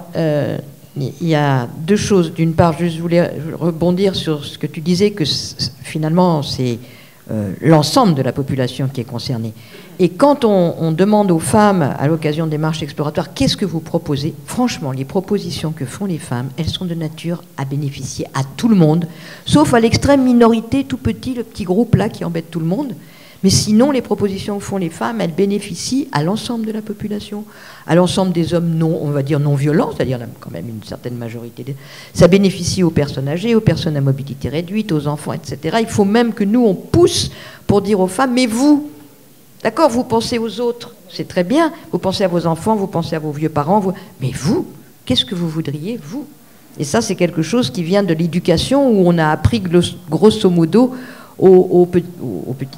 S2: il y a deux choses. D'une part, je voulais rebondir sur ce que tu disais, que finalement, c'est l'ensemble de la population qui est concernée. Et quand on demande aux femmes, à l'occasion des marches exploratoires, qu'est-ce que vous proposez? Franchement, les propositions que font les femmes, elles sont de nature à bénéficier à tout le monde, sauf à l'extrême minorité, tout petit, le petit groupe là qui embête tout le monde. Mais sinon, les propositions que font les femmes, elles bénéficient à l'ensemble de la population, à l'ensemble des hommes on va dire non violents, c'est-à-dire quand même une certaine majorité. Ça bénéficie aux personnes âgées, aux personnes à mobilité réduite, aux enfants, etc. Il faut même que nous, on pousse pour dire aux femmes, mais vous, d'accord, vous pensez aux autres, c'est très bien, vous pensez à vos enfants, vous pensez à vos vieux parents, mais vous, qu'est-ce que vous voudriez, vous? Et ça, c'est quelque chose qui vient de l'éducation, où on a appris grosso modo,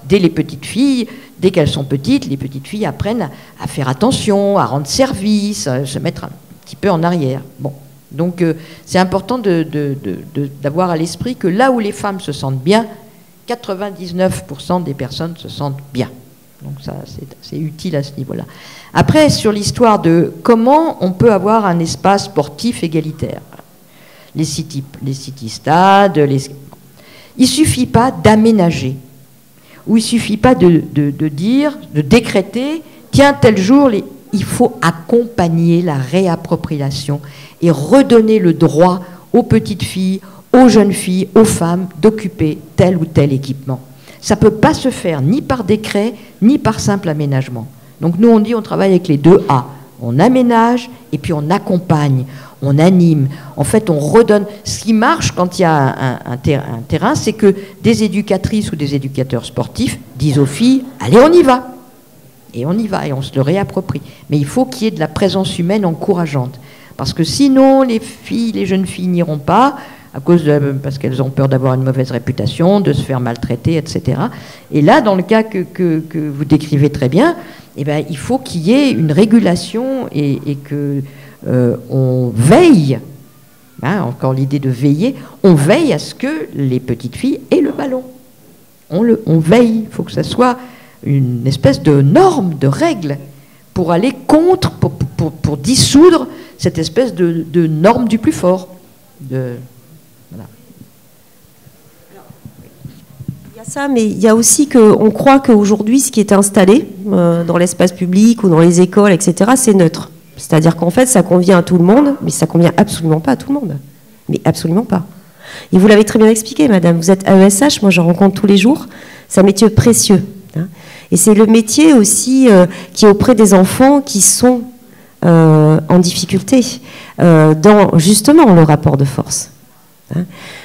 S2: dès les petites filles, dès qu'elles sont petites, les petites filles apprennent à faire attention, à rendre service, à se mettre un petit peu en arrière. Bon. Donc c'est important d'avoir à l'esprit que là où les femmes se sentent bien, 99% des personnes se sentent bien. Donc ça, c'est utile à ce niveau-là. Après, sur l'histoire de comment on peut avoir un espace sportif égalitaire. Les city-stades, il ne suffit pas d'aménager, ou il ne suffit pas de décréter, tiens, tel jour, il faut accompagner la réappropriation et redonner le droit aux petites filles, aux jeunes filles, aux femmes d'occuper tel ou tel équipement. Ça ne peut pas se faire ni par décret, ni par simple aménagement. Donc nous, on travaille avec les 2 A. On aménage et puis on accompagne, on anime. En fait, on redonne. Ce qui marche quand il y a un terrain, c'est que des éducatrices ou des éducateurs sportifs disent aux filles, allez, on y va. Et on y va, et on se le réapproprie. Mais il faut qu'il y ait de la présence humaine encourageante. Parce que sinon, les jeunes filles n'iront pas, parce qu'elles ont peur d'avoir une mauvaise réputation, de se faire maltraiter, etc. Et là, dans le cas que vous décrivez très bien, eh ben, il faut qu'il y ait une régulation et que on veille, hein, encore l'idée de veiller, on veille à ce que les petites filles aient le ballon. on veille, il faut que ça soit une espèce de norme, de règle, pour aller contre, pour dissoudre cette espèce de norme du plus fort. Voilà.
S3: Il y a ça, mais il y a aussi qu'on croit qu'aujourd'hui, ce qui est installé dans l'espace public ou dans les écoles, etc., c'est neutre. C'est-à-dire qu'en fait, ça convient à tout le monde, mais ça convient absolument pas à tout le monde. Mais absolument pas. Et vous l'avez très bien expliqué, madame. Vous êtes AESH, moi j'en rencontre tous les jours. C'est un métier précieux. Hein. Et c'est le métier aussi qui est auprès des enfants qui sont en difficulté dans justement le rapport de force. Hein.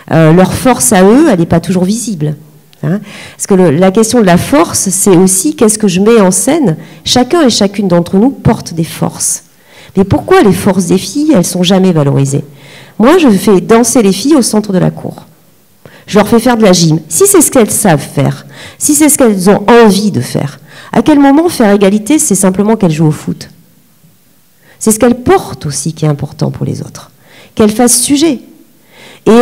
S3: Leur force à eux, elle n'est pas toujours visible. Hein. Parce que la question de la force, c'est aussi qu'est-ce que je mets en scène. Chacun et chacune d'entre nous porte des forces. Mais pourquoi les forces des filles, elles ne sont jamais valorisées? Moi, je fais danser les filles au centre de la cour. Je leur fais faire de la gym. Si c'est ce qu'elles savent faire, si c'est ce qu'elles ont envie de faire, à quel moment faire égalité, c'est simplement qu'elles jouent au foot? C'est ce qu'elles portent aussi qui est important pour les autres. Qu'elles fassent sujet. Et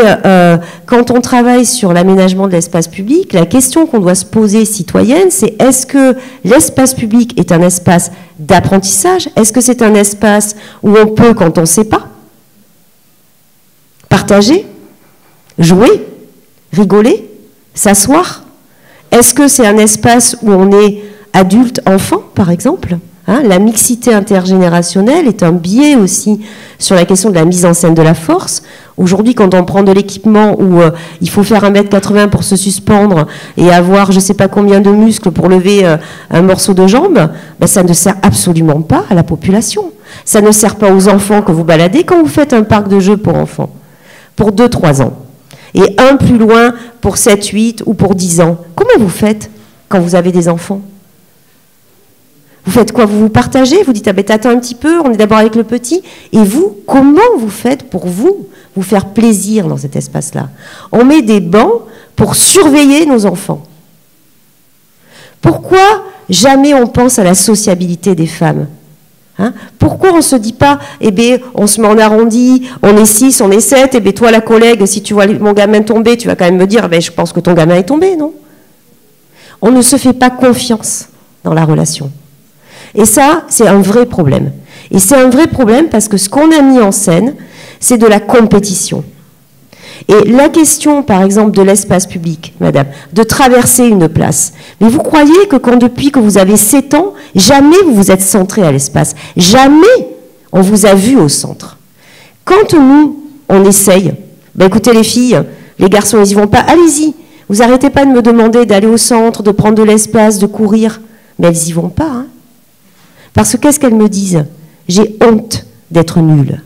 S3: quand on travaille sur l'aménagement de l'espace public, la question qu'on doit se poser citoyenne, c'est est-ce que l'espace public est un espace d'apprentissage? Est-ce que c'est un espace où on peut, quand on ne sait pas, partager, jouer, rigoler, s'asseoir? Est-ce que c'est un espace où on est adulte, enfant, par exemple? Hein, la mixité intergénérationnelle est un biais aussi sur la question de la mise en scène de la force. Aujourd'hui, quand on prend de l'équipement où il faut faire 1,80 m pour se suspendre et avoir je ne sais pas combien de muscles pour lever un morceau de jambe, ben ça ne sert absolument pas à la population. Ça ne sert pas aux enfants que vous baladez quand vous faites un parc de jeux pour enfants, pour 2-3 ans. Et un plus loin pour 7, 8 ou pour 10 ans. Comment vous faites quand vous avez des enfants? Vous faites quoi? Vous vous partagez? Vous dites, ah ben t'attends un petit peu, on est d'abord avec le petit. Et vous, comment vous faites pour vous faire plaisir dans cet espace-là? On met des bancs pour surveiller nos enfants. Pourquoi jamais on pense à la sociabilité des femmes? Hein? Pourquoi on ne se dit pas, eh bien, on se met en arrondi, on est 6, on est 7, eh bien, toi la collègue, si tu vois mon gamin tomber, tu vas quand même me dire, eh bien, je pense que ton gamin est tombé, non? On ne se fait pas confiance dans la relation. Et ça, c'est un vrai problème. Et c'est un vrai problème parce que ce qu'on a mis en scène, c'est de la compétition. Et la question, par exemple, de l'espace public, madame, de traverser une place. Mais vous croyez que depuis que vous avez 7 ans, jamais vous vous êtes centré à l'espace. Jamais on vous a vu au centre. Quand nous, on essaye, ben écoutez les filles, les garçons, ils n'y vont pas, allez-y. Vous arrêtez pas de me demander d'aller au centre, de prendre de l'espace, de courir. Mais elles n'y vont pas, hein. Parce que qu'est-ce qu'elles me disent? J'ai honte d'être nulle.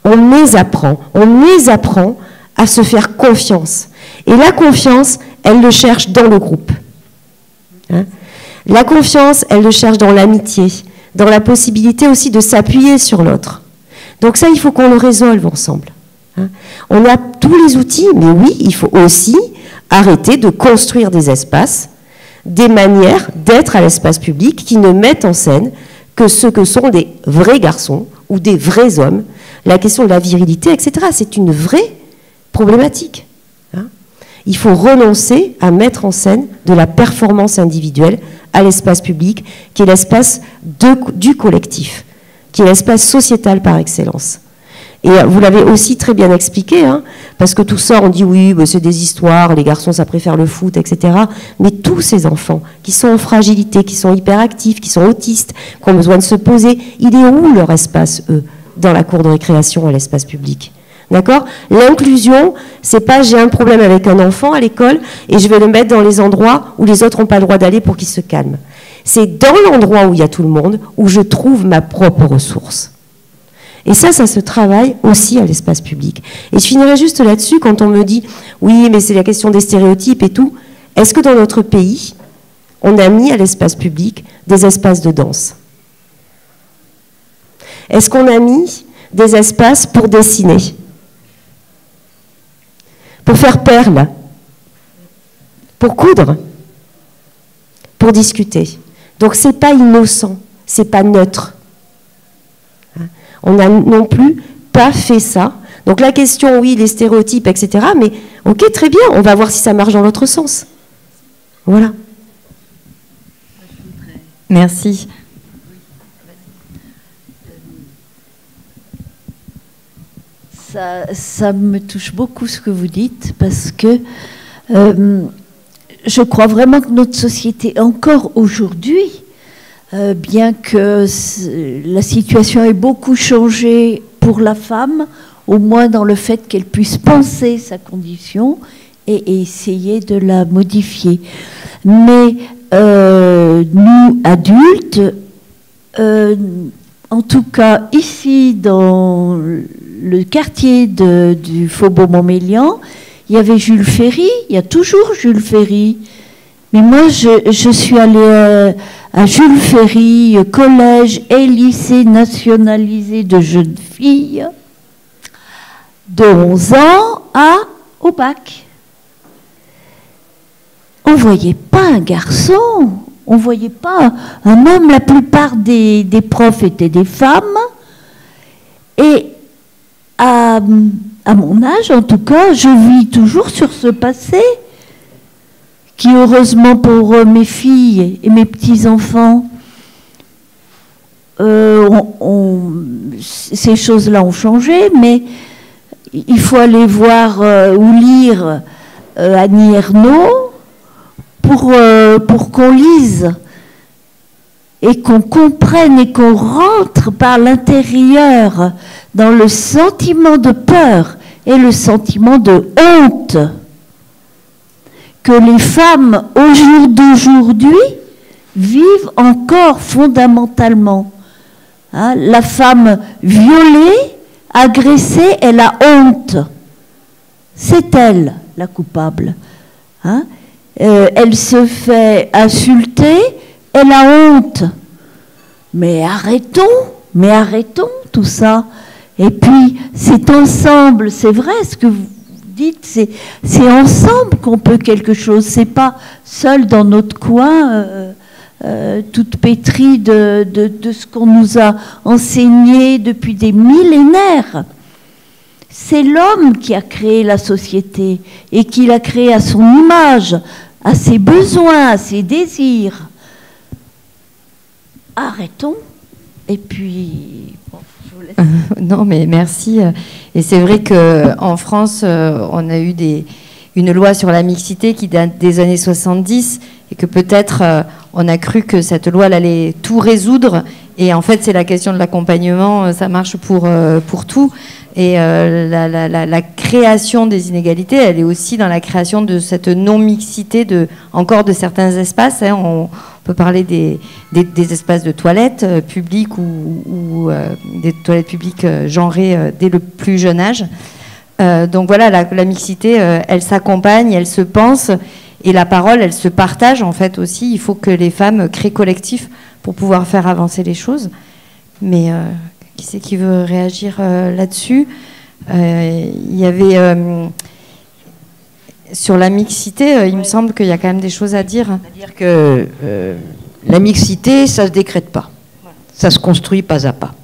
S3: On les apprend à se faire confiance. Et la confiance, elle le cherche dans le groupe. Hein? La confiance, elle le cherche dans l'amitié, dans la possibilité aussi de s'appuyer sur l'autre. Donc ça, il faut qu'on le résolve ensemble. Hein? On a tous les outils, mais oui, il faut aussi arrêter de construire des espaces, des manières d'être à l'espace public qui ne mettent en scène que ce que sont des vrais garçons ou des vrais hommes. La question de la virilité, etc., c'est une vraie problématique. Hein. Il faut renoncer à mettre en scène de la performance individuelle à l'espace public, qui est l'espace du collectif, qui est l'espace sociétal par excellence. Et vous l'avez aussi très bien expliqué, hein, parce que tout ça, on dit oui, c'est des histoires, les garçons, ça préfère le foot, etc. Mais tous ces enfants qui sont en fragilité, qui sont hyperactifs, qui sont autistes, qui ont besoin de se poser, il est où leur espace, eux, dans la cour de récréation, à l'espace public? D'accord? L'inclusion, c'est pas j'ai un problème avec un enfant à l'école et je vais le mettre dans les endroits où les autres n'ont pas le droit d'aller pour qu'il se calme. C'est dans l'endroit où il y a tout le monde où je trouve ma propre ressource. Et ça se travaille aussi à l'espace public. Et je finirai juste là-dessus quand on me dit « Oui, mais c'est la question des stéréotypes et tout ». Est-ce que dans notre pays, on a mis à l'espace public des espaces de danse? Est-ce qu'on a mis des espaces pour dessiner? Pour faire perles? Pour coudre? Pour discuter? Donc c'est pas innocent, c'est pas neutre. On n'a non plus pas fait ça Donc la question, oui, les stéréotypes, etc. Mais ok, très bien, on va voir si ça marche dans l'autre sens. Voilà.
S1: Merci.
S4: Ça me touche beaucoup ce que vous dites, parce que je crois vraiment que notre société, encore aujourd'hui, bien que la situation ait beaucoup changé pour la femme, au moins dans le fait qu'elle puisse penser sa condition et essayer de la modifier. Mais nous, adultes, en tout cas ici dans le quartier du Faubourg Montmélian, il y avait Jules Ferry, il y a toujours Jules Ferry. Mais moi, je suis allée à Jules Ferry, collège et lycée nationalisé de jeunes filles, de 11 ans au bac. On ne voyait pas un garçon, on ne voyait pas un homme. La plupart des profs étaient des femmes. Et à mon âge, en tout cas, je vis toujours sur ce passé qui, heureusement pour mes filles et mes petits-enfants, ces choses-là ont changé, mais il faut aller voir ou lire Annie Ernaux pour qu'on lise et qu'on comprenne et qu'on rentre par l'intérieur dans le sentiment de peur et le sentiment de honte que les femmes au jour d'aujourd'hui vivent encore fondamentalement. Hein, la femme violée, agressée, elle a honte. C'est elle la coupable. Hein, elle se fait insulter, elle a honte. Mais arrêtons tout ça. Et puis, c'est ensemble, c'est vrai ce que vous dites, c'est ensemble qu'on peut quelque chose. C'est pas seul dans notre coin, toute pétrie de ce qu'on nous a enseigné depuis des millénaires. C'est l'homme qui a créé la société et qui l'a créée à son image, à ses besoins, à ses désirs. Arrêtons. Et puis, bon, je vous laisse.
S1: Non, mais merci. Et c'est vrai qu'en France, on a eu une loi sur la mixité qui date des années 70 et que peut-être on a cru que cette loi elle allait tout résoudre. Et en fait, c'est la question de l'accompagnement, ça marche pour tout. Et la création des inégalités, elle est aussi dans la création de cette non-mixité encore de certains espaces. Hein. On peut parler des espaces de toilettes publiques ou des toilettes publiques genrées dès le plus jeune âge. Donc voilà, la mixité, elle s'accompagne, elle se pense, et la parole, elle se partage en fait aussi. Il faut que les femmes créent collectif pour pouvoir faire avancer les choses. Mais qui c'est qui veut réagir là-dessus? Il y avait sur la mixité, il me semble qu'il y a quand même des choses à dire.
S2: C'est-à-dire que la mixité, ça ne se décrète pas. Ça se construit pas à pas.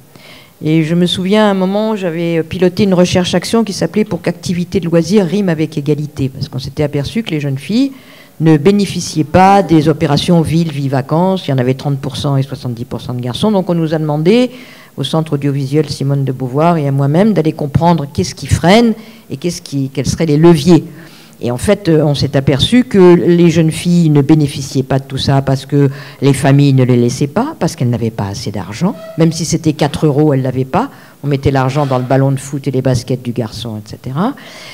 S2: Et je me souviens, à un moment, j'avais piloté une recherche-action qui s'appelait « Pour qu'activité de loisirs rime avec égalité ». Parce qu'on s'était aperçu que les jeunes filles ne bénéficiaient pas des opérations vie-vacances. Il y en avait 30% et 70% de garçons. Donc on nous a demandé, au Centre audiovisuel Simone de Beauvoir et à moi-même, d'aller comprendre qu'est-ce qui freine et quels seraient les leviers. Et en fait, on s'est aperçu que les jeunes filles ne bénéficiaient pas de tout ça parce que les familles ne les laissaient pas, parce qu'elles n'avaient pas assez d'argent. Même si c'était 4 €, elles ne l'avaient pas. On mettait l'argent dans le ballon de foot et les baskets du garçon, etc.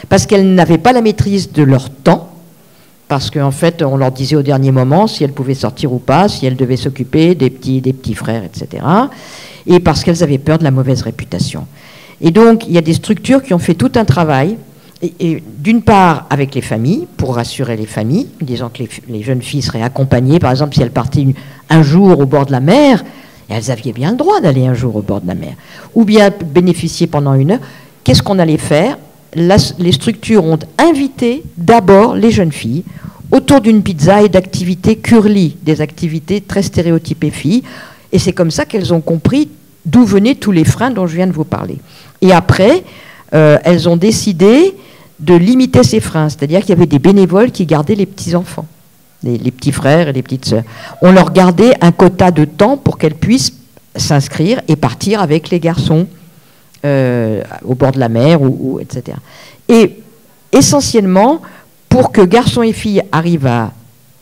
S2: Parce qu'elles n'avaient pas la maîtrise de leur temps. Parce qu'en fait, on leur disait au dernier moment si elles pouvaient sortir ou pas, si elles devaient s'occuper des petits frères, etc. Et parce qu'elles avaient peur de la mauvaise réputation. Et donc, il y a des structures qui ont fait tout un travail. Et d'une part avec les familles, pour rassurer les familles, disant que les jeunes filles seraient accompagnées, par exemple si elles partaient un jour au bord de la mer, et elles avaient bien le droit d'aller un jour au bord de la mer, ou bien bénéficier pendant 1 heure. Qu'est-ce qu'on allait faire? Les structures ont invité d'abord les jeunes filles autour d'une pizza et d'activités curly, des activités très stéréotypées filles, et c'est comme ça qu'elles ont compris d'où venaient tous les freins dont je viens de vous parler. Et après, elles ont décidé de limiter ces freins. C'est-à-dire qu'il y avait des bénévoles qui gardaient les petits-enfants, les petits frères et les petites sœurs. On leur gardait un quota de temps pour qu'elles puissent s'inscrire et partir avec les garçons au bord de la mer, etc. Et essentiellement, pour que garçons et filles arrivent à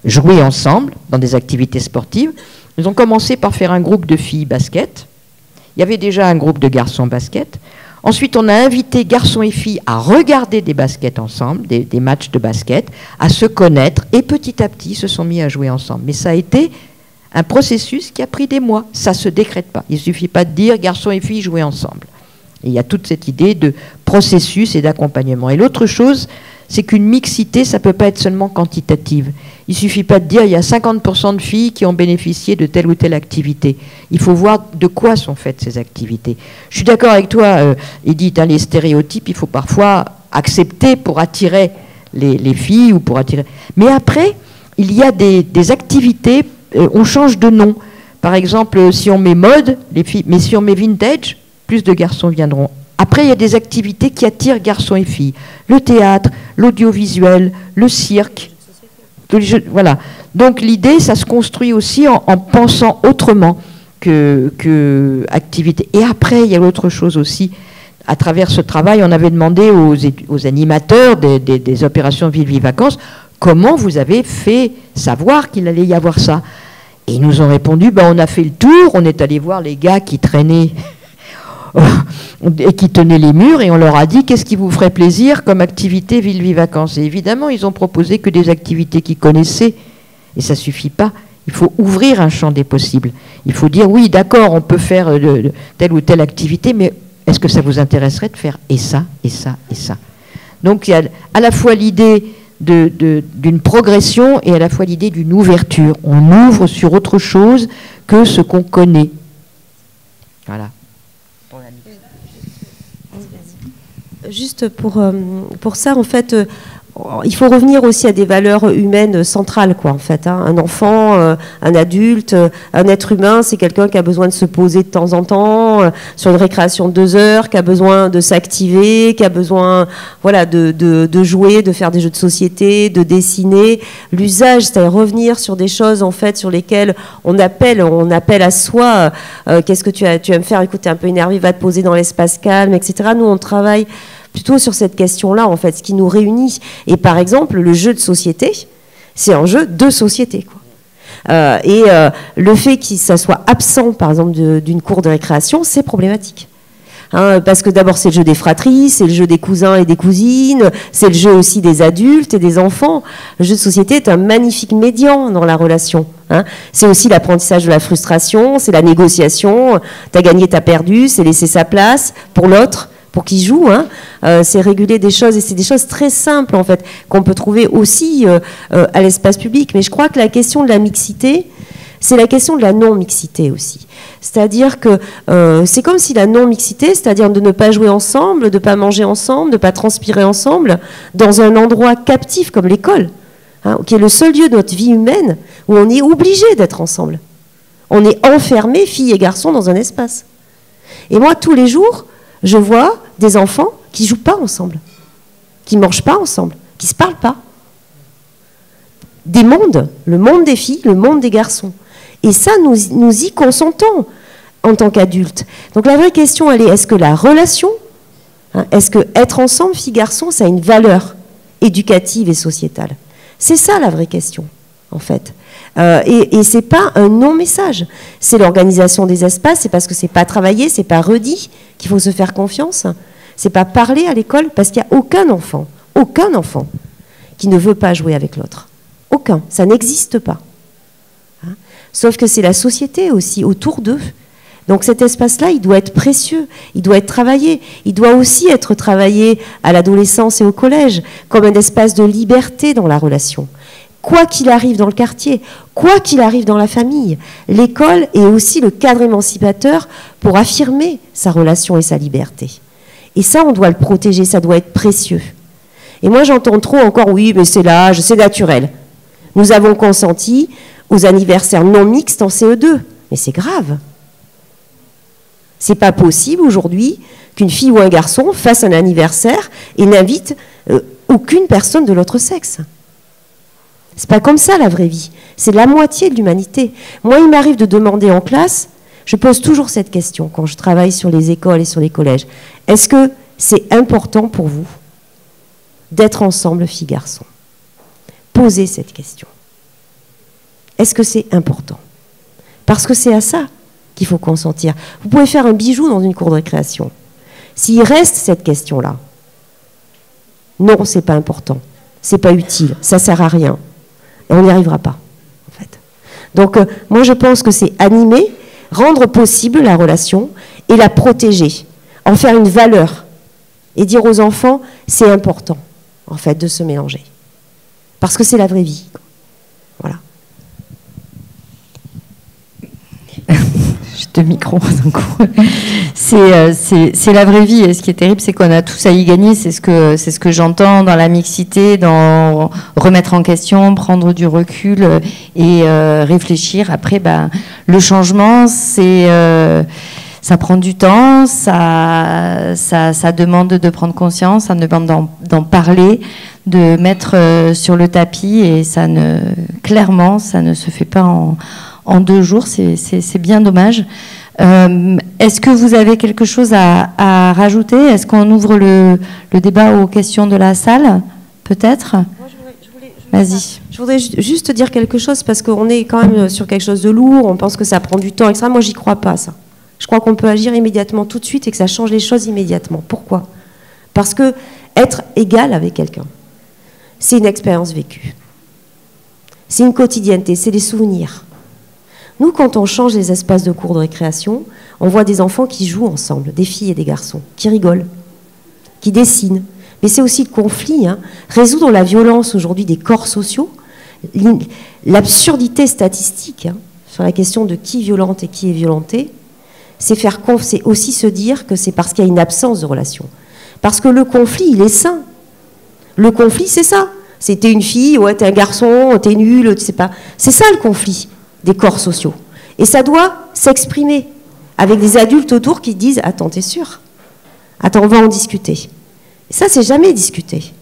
S2: jouer ensemble dans des activités sportives, ils ont commencé par faire un groupe de filles basket. Il y avait déjà un groupe de garçons basket. Ensuite, on a invité garçons et filles à regarder des baskets ensemble, des matchs de basket, à se connaître, et petit à petit, ils se sont mis à jouer ensemble. Mais ça a été un processus qui a pris des mois. Ça ne se décrète pas. Il ne suffit pas de dire garçons et filles jouer ensemble. Et il y a toute cette idée de processus et d'accompagnement. Et l'autre chose, c'est qu'une mixité, ça ne peut pas être seulement quantitative. Il ne suffit pas de dire il y a 50% de filles qui ont bénéficié de telle ou telle activité. Il faut voir de quoi sont faites ces activités. Je suis d'accord avec toi, Edith, les stéréotypes, il faut parfois accepter pour attirer les filles ou pour attirer. Mais après, il y a des activités, on change de nom. Par exemple, si on met mode, les filles, mais si on met vintage, plus de garçons viendront. Après, il y a des activités qui attirent garçons et filles. Le théâtre, l'audiovisuel, le cirque. Voilà. Donc l'idée, ça se construit aussi en pensant autrement que activité. Et après, il y a l'autre chose aussi. À travers ce travail, on avait demandé aux animateurs des opérations Ville-Vie Vacances comment vous avez fait savoir qu'il allait y avoir ça. Et ils nous ont répondu, on a fait le tour, on est allé voir les gars qui traînaient et qui tenaient les murs, et on leur a dit qu'est-ce qui vous ferait plaisir comme activité Ville-Vie Vacances. Et évidemment, ils ont proposé que des activités qu'ils connaissaient, et ça ne suffit pas. Il faut ouvrir un champ des possibles. Il faut dire oui, d'accord, on peut faire telle ou telle activité, mais est-ce que ça vous intéresserait de faire et ça, et ça, et ça? Donc il y a à la fois l'idée d'une progression et à la fois l'idée d'une ouverture. On ouvre sur autre chose que ce qu'on connaît. Voilà.
S3: Juste pour ça, en fait, il faut revenir aussi à des valeurs humaines centrales, quoi, en fait. Un enfant, un adulte, un être humain, c'est quelqu'un qui a besoin de se poser de temps en temps, sur une récréation de 2 heures, qui a besoin de s'activer, qui a besoin, voilà, de jouer, de faire des jeux de société, de dessiner. L'usage, c'est-à-dire revenir sur des choses, en fait, sur lesquelles on appelle à soi. Qu'est-ce que tu vas me faire? Écoute, t'es un peu énervé, va te poser dans l'espace calme, etc. Nous, on travaille plutôt sur cette question-là, en fait, ce qui nous réunit. Et par exemple, le jeu de société, c'est un jeu de société, quoi. Le fait que ça soit absent, par exemple, d'une cour de récréation, c'est problématique. Parce que d'abord, c'est le jeu des fratries, c'est le jeu des cousins et des cousines, c'est le jeu aussi des adultes et des enfants. Le jeu de société est un magnifique médian dans la relation. C'est aussi l'apprentissage de la frustration, c'est la négociation, t'as gagné, t'as perdu, c'est laisser sa place pour l'autre, pour qu'il joue, c'est réguler des choses, et c'est des choses très simples, en fait, qu'on peut trouver aussi à l'espace public. Mais je crois que la question de la mixité, c'est la question de la non-mixité aussi. C'est-à-dire que c'est comme si la non-mixité, c'est-à-dire de ne pas jouer ensemble, de ne pas manger ensemble, de ne pas transpirer ensemble, dans un endroit captif comme l'école, qui est le seul lieu de notre vie humaine où on est obligé d'être ensemble. On est enfermés, filles et garçons, dans un espace. Et moi, tous les jours, je vois des enfants qui ne jouent pas ensemble, qui ne mangent pas ensemble, qui ne se parlent pas. Des mondes, le monde des filles, le monde des garçons. Et ça, nous y consentons en tant qu'adultes. Donc la vraie question, elle est, est-ce que la relation, est-ce que être ensemble, filles-garçons, ça a une valeur éducative et sociétale? C'est ça la vraie question, en fait. Et c'est pas un non-message. C'est l'organisation des espaces, c'est parce que c'est pas travaillé, c'est pas redit qu'il faut se faire confiance. C'est pas parler à l'école, parce qu'il n'y a aucun enfant qui ne veut pas jouer avec l'autre. Aucun. Ça n'existe pas. Sauf que c'est la société aussi autour d'eux. Donc cet espace-là, il doit être précieux, il doit être travaillé. Il doit aussi être travaillé à l'adolescence et au collège, comme un espace de liberté dans la relation. Quoi qu'il arrive dans le quartier, quoi qu'il arrive dans la famille, l'école est aussi le cadre émancipateur pour affirmer sa relation et sa liberté. Et ça, on doit le protéger, ça doit être précieux. Et moi, j'entends trop encore, oui, mais c'est l'âge, c'est naturel. Nous avons consenti aux anniversaires non mixtes en CE2. Mais c'est grave. C'est pas possible aujourd'hui qu'une fille ou un garçon fasse un anniversaire et n'invite aucune personne de l'autre sexe. C'est pas comme ça la vraie vie. C'est la moitié de l'humanité. Moi, il m'arrive de demander en classe, je pose toujours cette question quand je travaille sur les écoles et sur les collèges. Est-ce que c'est important pour vous d'être ensemble, filles-garçons? Posez cette question. Est-ce que c'est important? Parce que c'est à ça qu'il faut consentir. Vous pouvez faire un bijou dans une cour de récréation. S'il reste cette question-là, non, c'est pas important, c'est pas utile, ça sert à rien, et on n'y arrivera pas, en fait. Donc, moi, je pense que c'est animer, rendre possible la relation et la protéger, en faire une valeur, et dire aux enfants, c'est important, en fait, de se mélanger, parce que c'est la vraie vie. Voilà.
S1: Deux micros d'un coup. C'est la vraie vie, et ce qui est terrible, c'est qu'on a tous à y gagner. C'est ce que j'entends dans la mixité, dans remettre en question, prendre du recul et réfléchir. Après, le changement, ça prend du temps, ça demande de prendre conscience, ça demande d'en parler, de mettre sur le tapis, et clairement, ça ne se fait pas en 2 jours, c'est bien dommage. Est-ce que vous avez quelque chose à rajouter? Est-ce qu'on ouvre le débat aux questions de la salle, peut-être? Vas-y.
S3: Je voudrais juste dire quelque chose, parce qu'on est quand même sur quelque chose de lourd, on pense que ça prend du temps, etc. Moi, j'y crois pas, ça. Je crois qu'on peut agir immédiatement, tout de suite, et que ça change les choses immédiatement. Pourquoi? Parce que être égal avec quelqu'un, c'est une expérience vécue. C'est une quotidienneté, c'est des souvenirs. Nous, quand on change les espaces de cours de récréation, on voit des enfants qui jouent ensemble, des filles et des garçons, qui rigolent, qui dessinent. Mais c'est aussi le conflit, hein. Résoudre la violence aujourd'hui des corps sociaux, l'absurdité statistique, hein, sur la question de qui violente et qui est violenté, c'est aussi se dire que c'est parce qu'il y a une absence de relation. Parce que le conflit, il est sain. Le conflit, c'est ça. C'était une fille, ouais, t'es un garçon, t'es nul, tu sais pas. C'est ça le conflit des corps sociaux. Et ça doit s'exprimer avec des adultes autour qui disent « Attends, t'es sûr? Attends, on va en discuter. » Et ça, c'est jamais discuté.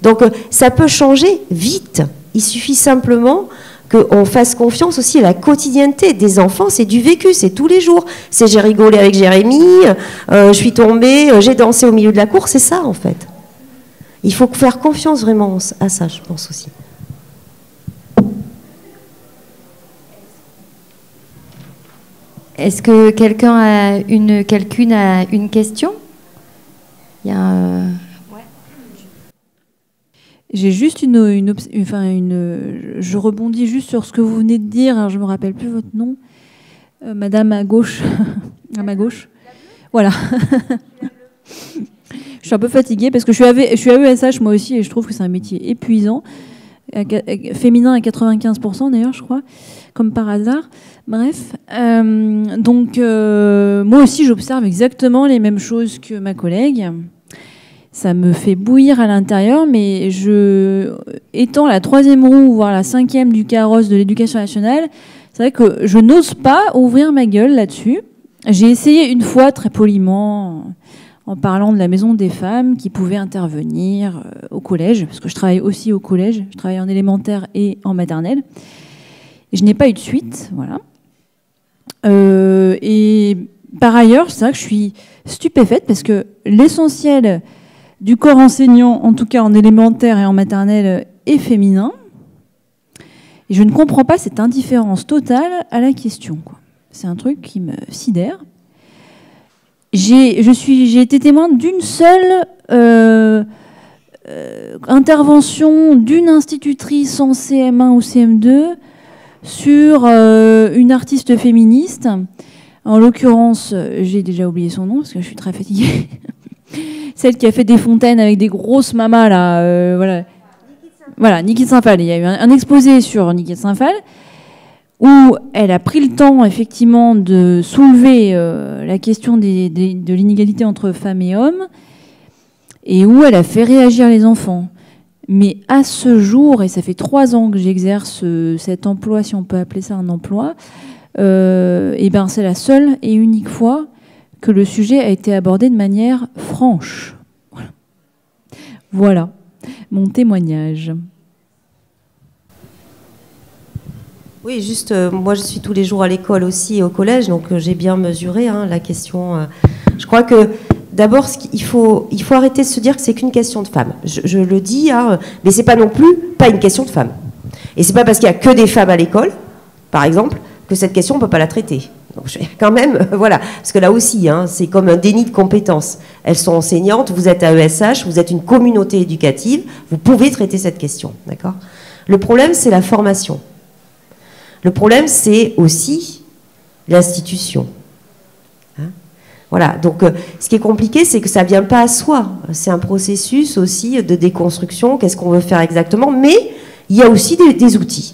S3: Donc, ça peut changer vite. Il suffit simplement qu'on fasse confiance aussi à la quotidienneté des enfants. C'est du vécu, c'est tous les jours. C'est j'ai rigolé avec Jérémy, je suis tombée, j'ai dansé au milieu de la cour. C'est ça, en fait. Il faut faire confiance vraiment à ça, je pense aussi.
S1: Est-ce que quelqu'une a une question? Il y a
S6: J'ai juste je rebondis juste sur ce que vous venez de dire. Alors, je me rappelle plus votre nom, Madame à gauche, à ma gauche. Voilà. Je suis un peu fatiguée parce que je suis AESH moi aussi, et je trouve que c'est un métier épuisant, féminin à 95% d'ailleurs, je crois, comme par hasard. Bref, donc moi aussi j'observe exactement les mêmes choses que ma collègue. Ça me fait bouillir à l'intérieur, mais étant la 3e roue, voire la 5e du carrosse de l'éducation nationale, c'est vrai que je n'ose pas ouvrir ma gueule là-dessus. J'ai essayé une fois, très poliment, en parlant de la maison des femmes qui pouvaient intervenir au collège, parce que je travaille aussi au collège, je travaille en élémentaire et en maternelle. Et je n'ai pas eu de suite, voilà. Et par ailleurs, c'est vrai que je suis stupéfaite, parce que l'essentiel du corps enseignant, en tout cas en élémentaire et en maternelle, est féminin. Et je ne comprends pas cette indifférence totale à la question, quoi. C'est un truc qui me sidère. J'ai été témoin d'une seule intervention d'une institutrice en CM1 ou CM2 sur une artiste féministe. En l'occurrence, j'ai déjà oublié son nom parce que je suis très fatiguée. Celle qui a fait des fontaines avec des grosses mamas, là. Voilà, Niki de Saint-Phal. Il y a eu un exposé sur Niki de Saint-Phal où elle a pris le temps, effectivement, de soulever la question de l'inégalité entre femmes et hommes, et où elle a fait réagir les enfants. Mais à ce jour, et ça fait 3 ans que j'exerce cet emploi, si on peut appeler ça un emploi, et ben c'est la seule et unique fois que le sujet a été abordé de manière franche. Voilà mon témoignage.
S3: Oui, juste, moi je suis tous les jours à l'école aussi et au collège, donc j'ai bien mesuré la question. Je crois que d'abord, il faut arrêter de se dire que c'est qu'une question de femmes. Je le dis, mais c'est pas non plus pas une question de femmes. Et c'est pas parce qu'il y a que des femmes à l'école, par exemple, que cette question on peut pas la traiter. Donc quand même, voilà, parce que là aussi, c'est comme un déni de compétences. Elles sont enseignantes, vous êtes à ESH, vous êtes une communauté éducative, vous pouvez traiter cette question, d'accord ? Le problème, c'est la formation. Le problème, c'est aussi l'institution. Voilà, donc ce qui est compliqué, c'est que ça ne vient pas à soi. C'est un processus aussi de déconstruction, qu'est-ce qu'on veut faire exactement, mais il y a aussi des outils.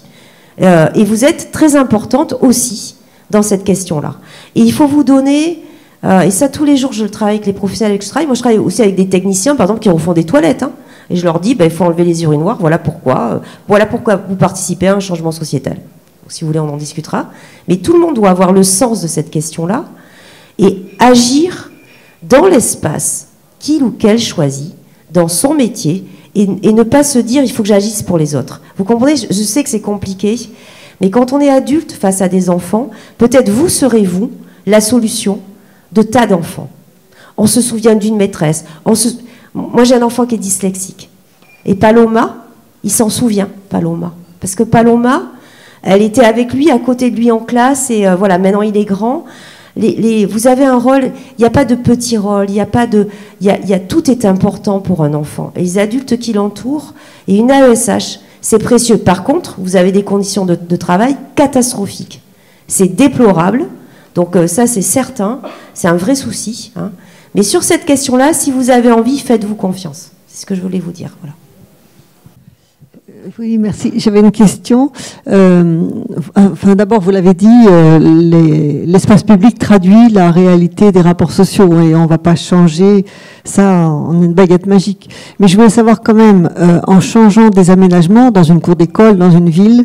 S3: Et vous êtes très importante aussi dans cette question-là. Et il faut vous donner, et ça tous les jours je le travaille avec les professionnels avec qui je travaille, moi je travaille aussi avec des techniciens par exemple qui refont des toilettes, et je leur dis, il faut enlever les urinoirs, voilà pourquoi vous participez à un changement sociétal. Donc, si vous voulez on en discutera, mais tout le monde doit avoir le sens de cette question-là, et agir dans l'espace qu'il ou qu'elle choisit, dans son métier, et ne pas se dire, il faut que j'agisse pour les autres. Vous comprenez, je sais que c'est compliqué, mais quand on est adulte face à des enfants, peut-être vous serez-vous la solution de tas d'enfants. On se souvient d'une maîtresse. Moi, j'ai un enfant qui est dyslexique. Et Paloma, il s'en souvient, Paloma. Parce que Paloma, elle était avec lui, à côté de lui en classe, et voilà, maintenant il est grand. Vous avez un rôle, il n'y a pas de petit rôle, tout est important pour un enfant. Et les adultes qui l'entourent, et une AESH, c'est précieux. Par contre, vous avez des conditions de travail catastrophiques. C'est déplorable. Donc ça, c'est certain. C'est un vrai souci. Mais sur cette question-là, si vous avez envie, faites-vous confiance. C'est ce que je voulais vous dire. Voilà.
S7: Oui, merci. J'avais une question. D'abord, vous l'avez dit, l'espace public traduit la réalité des rapports sociaux et on ne va pas changer ça en une baguette magique. Mais je voulais savoir quand même, en changeant des aménagements dans une cour d'école, dans une ville,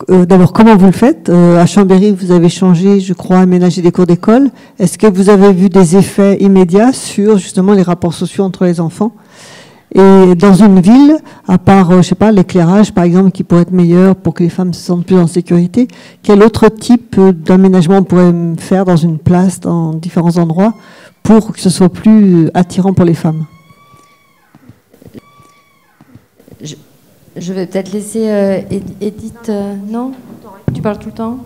S7: d'abord, comment vous le faites ? À Chambéry, vous avez changé, je crois, aménagé des cours d'école. Est-ce que vous avez vu des effets immédiats sur justement les rapports sociaux entre les enfants ? Et dans une ville, à part, je sais pas, l'éclairage, par exemple, qui pourrait être meilleur pour que les femmes se sentent plus en sécurité, quel autre type d'aménagement on pourrait faire dans une place, dans différents endroits, pour que ce soit plus attirant pour les femmes ?
S1: Je vais peut-être laisser Edith... non ? Tu parles tout le temps ?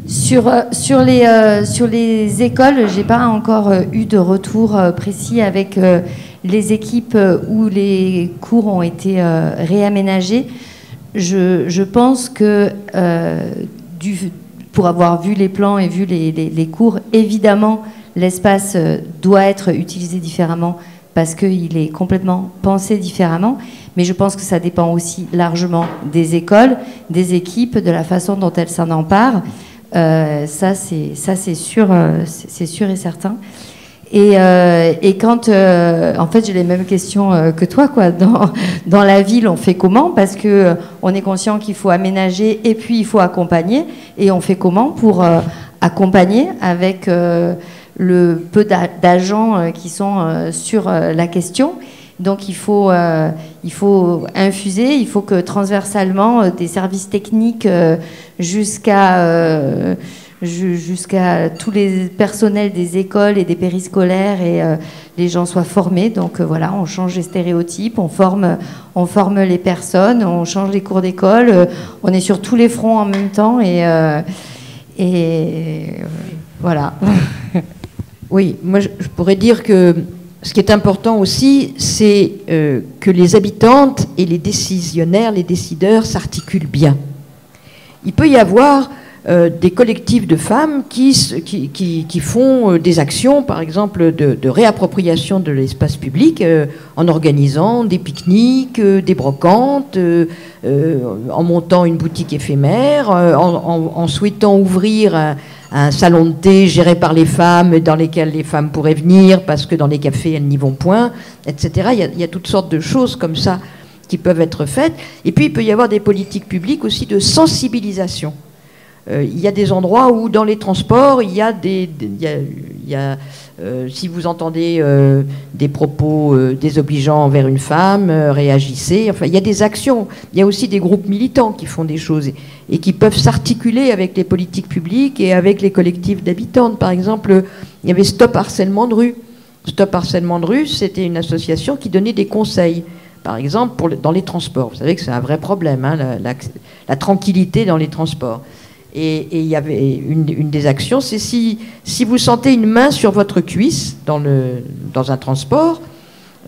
S1: Sur les écoles, j'ai pas encore eu de retour précis avec les équipes où les cours ont été réaménagés. Je pense que pour avoir vu les plans et vu les cours, évidemment, l'espace doit être utilisé différemment parce qu'il est complètement pensé différemment. Mais je pense que ça dépend aussi largement des écoles, des équipes, de la façon dont elles s'en emparent. Ça c'est sûr et certain. Et quand, en fait, j'ai les mêmes questions que toi, quoi. Dans la ville, on fait comment ? Parce que on est conscient qu'il faut aménager et puis il faut accompagner. Et on fait comment pour accompagner avec le peu d'agents qui sont sur la question ? Donc il faut infuser, il faut que transversalement des services techniques jusqu'à tous les personnels des écoles et des périscolaires et les gens soient formés. Donc voilà, on change les stéréotypes, on forme les personnes, on change les cours d'école, on est sur tous les fronts en même temps et voilà.
S2: Oui, moi je pourrais dire que ce qui est important aussi, c'est que les habitantes et les décisionnaires, les décideurs s'articulent bien. Il peut y avoir des collectifs de femmes qui font des actions, par exemple, de réappropriation de l'espace public en organisant des pique-niques, des brocantes, en montant une boutique éphémère, en souhaitant ouvrir un salon de thé géré par les femmes, dans lesquels les femmes pourraient venir parce que dans les cafés, elles n'y vont point, etc. Il y a toutes sortes de choses comme ça qui peuvent être faites. Et puis, il peut y avoir des politiques publiques aussi de sensibilisation Il y a des endroits où, dans les transports, si vous entendez des propos désobligeants envers une femme, réagissez. Enfin, il y a des actions. Il y a aussi des groupes militants qui font des choses et qui peuvent s'articuler avec les politiques publiques et avec les collectifs d'habitantes. Par exemple, il y avait Stop Harcèlement de rue. Stop Harcèlement de rue, c'était une association qui donnait des conseils. Par exemple, dans les transports. Vous savez que c'est un vrai problème, hein, la tranquillité dans les transports. Et il y avait une des actions, c'est si vous sentez une main sur votre cuisse dans un transport,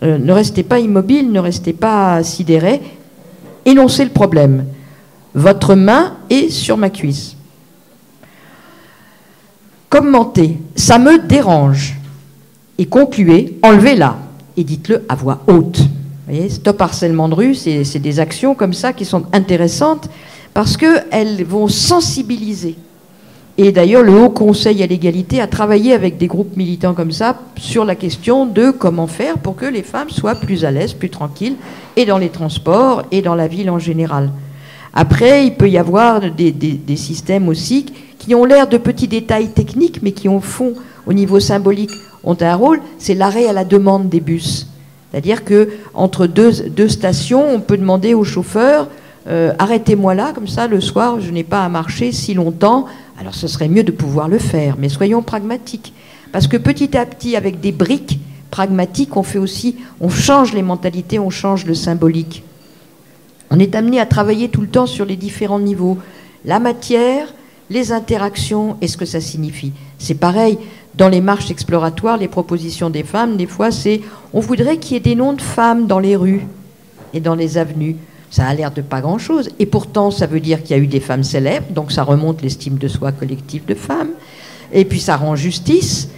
S2: ne restez pas immobile, ne restez pas sidéré, énoncez le problème. Votre main est sur ma cuisse. Commentez, ça me dérange. Et concluez, enlevez-la et dites-le à voix haute. Vous voyez, Stop Harcèlement de rue, c'est des actions comme ça qui sont intéressantes parce qu'elles vont sensibiliser. Et d'ailleurs, le Haut Conseil à l'égalité a travaillé avec des groupes militants comme ça sur la question de comment faire pour que les femmes soient plus à l'aise, plus tranquilles, et dans les transports, et dans la ville en général. Après, il peut y avoir des systèmes aussi qui ont l'air de petits détails techniques, mais qui, au fond, au niveau symbolique, ont un rôle, c'est l'arrêt à la demande des bus. C'est-à-dire qu'entre deux stations, on peut demander au chauffeur arrêtez-moi là, comme ça, le soir, je n'ai pas à marcher si longtemps. Alors, ce serait mieux de pouvoir le faire, mais soyons pragmatiques. Parce que petit à petit, avec des briques pragmatiques, on change les mentalités, on change le symbolique. On est amené à travailler tout le temps sur les différents niveaux. La matière, les interactions et ce que ça signifie. C'est pareil, dans les marches exploratoires, les propositions des femmes, des fois, on voudrait qu'il y ait des noms de femmes dans les rues et dans les avenues. Ça a l'air de pas grand-chose. Et pourtant, ça veut dire qu'il y a eu des femmes célèbres, donc ça remonte l'estime de soi collective de femmes. Et puis ça rend justice.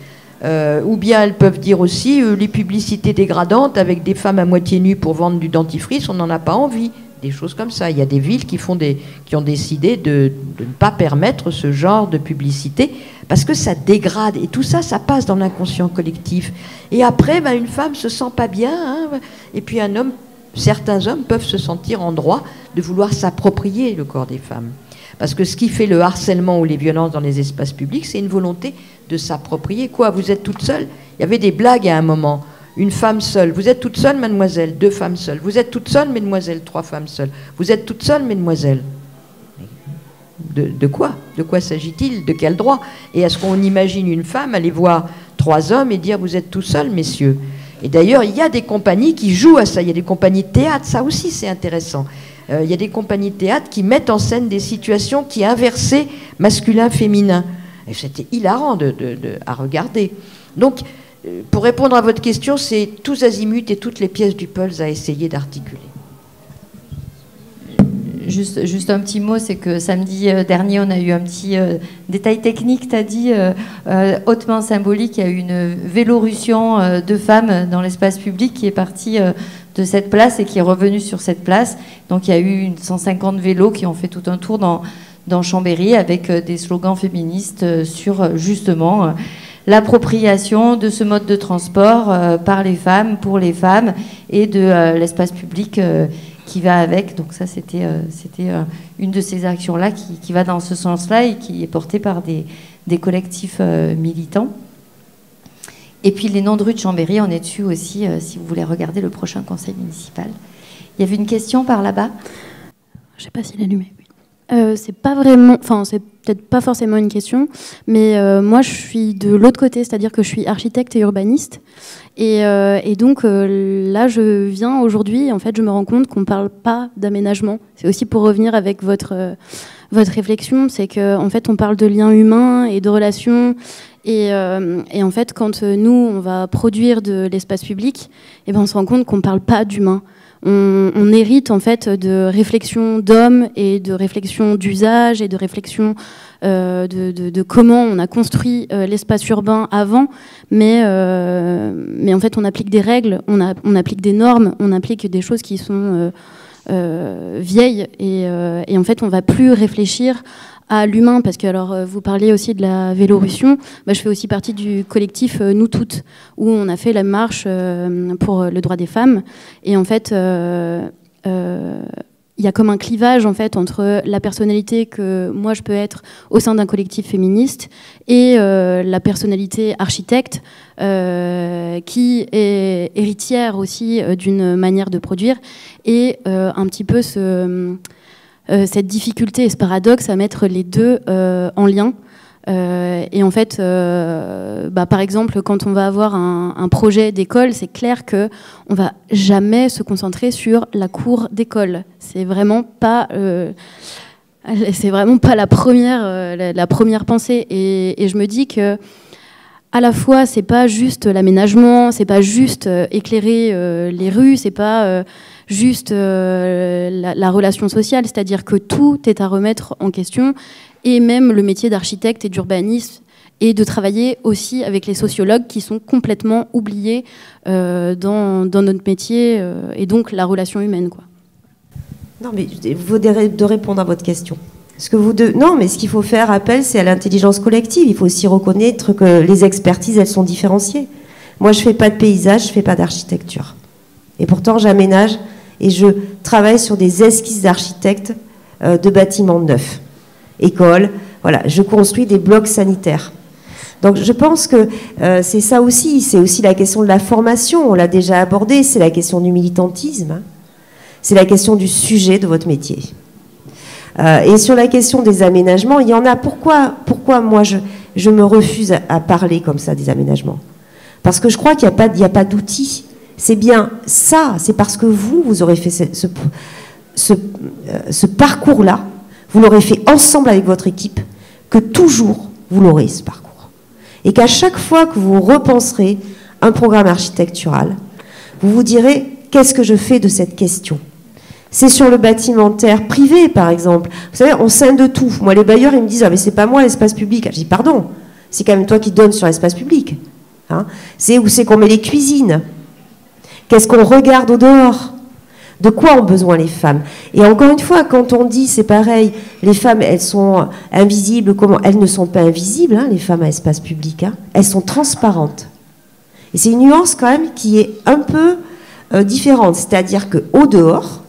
S2: Ou bien elles peuvent dire aussi les publicités dégradantes avec des femmes à moitié nues pour vendre du dentifrice, on n'en a pas envie. Des choses comme ça. Il y a des villes qui ont décidé de ne pas permettre ce genre de publicité parce que ça dégrade. Et tout ça, ça passe dans l'inconscient collectif. Et après, une femme se sent pas bien. Hein, et puis certains hommes peuvent se sentir en droit de vouloir s'approprier le corps des femmes. Parce que ce qui fait le harcèlement ou les violences dans les espaces publics, c'est une volonté de s'approprier. Quoi, vous êtes toute seule? Il y avait des blagues à un moment. Une femme seule. Vous êtes toute seule, mademoiselle? 2 femmes seules. Vous êtes toute seule, mesdemoiselles? 3 femmes seules. Vous êtes toute seule, mesdemoiselles? De quoi? De quoi s'agit-il? De quel droit? Et est-ce qu'on imagine une femme aller voir 3 hommes et dire vous êtes tout seuls, messieurs? Et d'ailleurs, il y a des compagnies qui jouent à ça. Il y a des compagnies de théâtre. Ça aussi, c'est intéressant. Il y a des compagnies de théâtre qui mettent en scène des situations qui inversaient masculin-féminin. Et c'était hilarant à regarder. Donc, pour répondre à votre question, c'est tous azimuts et toutes les pièces du puzzle à essayer d'articuler.
S1: Juste un petit mot, c'est que samedi dernier, on a eu un petit détail technique. Tu as dit hautement symbolique, il y a eu une vélorution de femmes dans l'espace public qui est partie de cette place et qui est revenue sur cette place. Donc il y a eu 150 vélos qui ont fait tout un tour dans Chambéry avec des slogans féministes sur justement l'appropriation de ce mode de transport par les femmes, pour les femmes et de l'espace public qui va avec. Donc ça, c'était une de ces actions-là qui va dans ce sens-là et qui est portée par des collectifs militants. Et puis les noms de rue de Chambéry, on est dessus aussi, si vous voulez regarder le prochain conseil municipal. Il y avait une question par là-bas.
S8: Je ne sais pas s'il est allumé. C'est pas vraiment, enfin c'est peut-être pas forcément une question, mais moi je suis de l'autre côté, c'est-à-dire que je suis architecte et urbaniste, et donc là je viens aujourd'hui, en fait je me rends compte qu'on parle pas d'aménagement. C'est aussi pour revenir avec votre réflexion, c'est que en fait on parle de liens humains et de relations, et en fait quand nous on va produire de l'espace public, et ben on se rend compte qu'on parle pas d'humain. On hérite en fait de réflexions d'hommes et de réflexions d'usage et de réflexions de comment on a construit l'espace urbain avant, mais en fait on applique des règles, on applique des normes, on applique des choses qui sont vieilles et en fait on va plus réfléchir à l'humain, parce que alors vous parliez aussi de la Vélorution, je fais aussi partie du collectif Nous Toutes, où on a fait la marche pour le droit des femmes, et en fait il il y a comme un clivage en fait entre la personnalité que moi je peux être au sein d'un collectif féministe et la personnalité architecte qui est héritière aussi d'une manière de produire et un petit peu cette difficulté et ce paradoxe à mettre les deux en lien. Et en fait, par exemple, quand on va avoir un projet d'école, c'est clair que on va jamais se concentrer sur la cour d'école. C'est vraiment pas la première pensée. Et je me dis que à la fois, c'est pas juste l'aménagement, c'est pas juste éclairer les rues, c'est pas juste la relation sociale. C'est-à-dire que tout est à remettre en question. Et même le métier d'architecte et d'urbaniste, et de travailler aussi avec les sociologues qui sont complètement oubliés dans notre métier, et donc la relation humaine, quoi.
S3: Non, mais vous de répondre à votre question. Non, mais ce qu'il faut faire appel, c'est à l'intelligence collective. Il faut aussi reconnaître que les expertises, elles sont différenciées. Moi, je ne fais pas de paysage, je ne fais pas d'architecture. Et pourtant, j'aménage et je travaille sur des esquisses d'architectes de bâtiments neufs. École, voilà, je construis des blocs sanitaires. Donc je pense que c'est ça aussi, c'est aussi la question de la formation, on l'a déjà abordé, c'est la question du militantisme, hein. C'est la question du sujet de votre métier. Et sur la question des aménagements, il y en a. Pourquoi moi je me refuse à parler comme ça des aménagements? Parce que je crois qu'il n'y a pas d'outils. C'est bien ça, c'est parce que vous aurez fait ce parcours-là. Vous l'aurez fait ensemble avec votre équipe, que toujours vous l'aurez ce parcours. Et qu'à chaque fois que vous repenserez un programme architectural, vous vous direz, qu'est-ce que je fais de cette question? C'est sur le bâtimentaire privé, par exemple. Vous savez, on scinde tout. Moi, les bailleurs, ils me disent, ah mais c'est pas moi l'espace public. Je dis, pardon, c'est quand même toi qui donnes sur l'espace public. Hein, c'est où c'est qu'on met les cuisines? Qu'est-ce qu'on regarde au dehors? De quoi ont besoin les femmes? Et encore une fois, quand on dit, c'est pareil, les femmes, elles sont invisibles, comment? Elles ne sont pas invisibles, hein, les femmes à espace public. Hein. Elles sont transparentes. Et c'est une nuance quand même qui est un peu différente. C'est-à-dire qu'au dehors,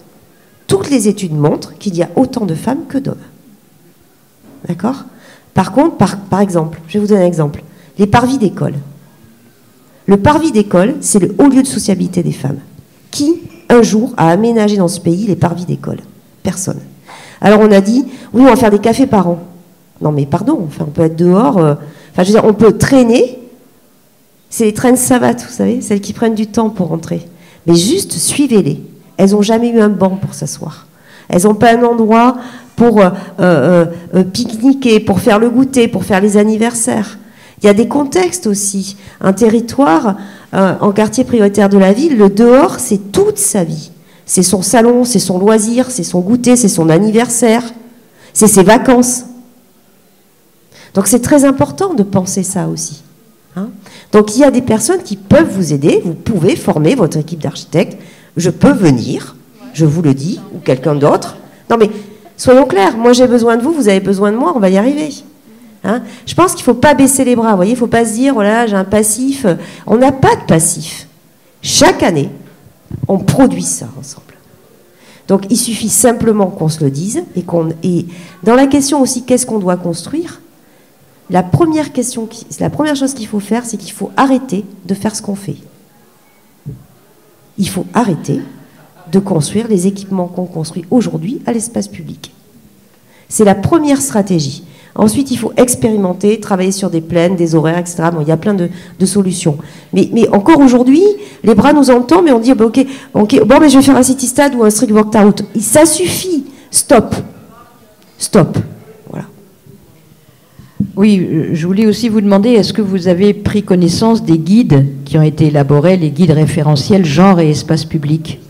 S3: toutes les études montrent qu'il y a autant de femmes que d'hommes. D'accord? Par contre, par exemple, je vais vous donner un exemple. Les parvis d'école. Le parvis d'école, c'est le haut lieu de sociabilité des femmes. Qui un jour à aménager dans ce pays les parvis d'école? Personne. Alors on a dit, oui, on va faire des cafés par an. Non mais pardon, enfin, on peut être dehors, je veux dire, on peut traîner. C'est les traînes savates, vous savez, celles qui prennent du temps pour rentrer. Mais juste suivez-les. Elles n'ont jamais eu un banc pour s'asseoir. Elles n'ont pas un endroit pour pique-niquer, pour faire le goûter, pour faire les anniversaires. Il y a des contextes aussi. Un territoire, en quartier prioritaire de la ville, le dehors, c'est toute sa vie. C'est son salon, c'est son loisir, c'est son goûter, c'est son anniversaire, c'est ses vacances. Donc c'est très important de penser ça aussi. Hein. Donc il y a des personnes qui peuvent vous aider. Vous pouvez former votre équipe d'architectes. Je peux venir, je vous le dis, ou quelqu'un d'autre. Non mais soyons clairs, moi j'ai besoin de vous, vous avez besoin de moi, on va y arriver. Hein, je pense qu'il ne faut pas baisser les bras, vous voyez, il ne faut pas se dire, oh là, j'ai un passif. On n'a pas de passif. Chaque année, on produit ça ensemble. Donc il suffit simplement qu'on se le dise, et dans la question aussi, qu'est-ce qu'on doit construire? La première chose qu'il faut faire, c'est qu'il faut arrêter de faire ce qu'on fait. Il faut arrêter de construire les équipements qu'on construit aujourd'hui à l'espace public. C'est la première stratégie. Ensuite, il faut expérimenter, travailler sur des plaines, des horaires, etc. Bon, il y a plein de solutions. Mais encore aujourd'hui, les bras nous entendent, mais on dit, ok, bon, mais je vais faire un city stade ou un strict workout. Ça suffit. Stop. Voilà.
S2: Oui, je voulais aussi vous demander, est-ce que vous avez pris connaissance des guides qui ont été élaborés, les guides référentiels genre et espace public?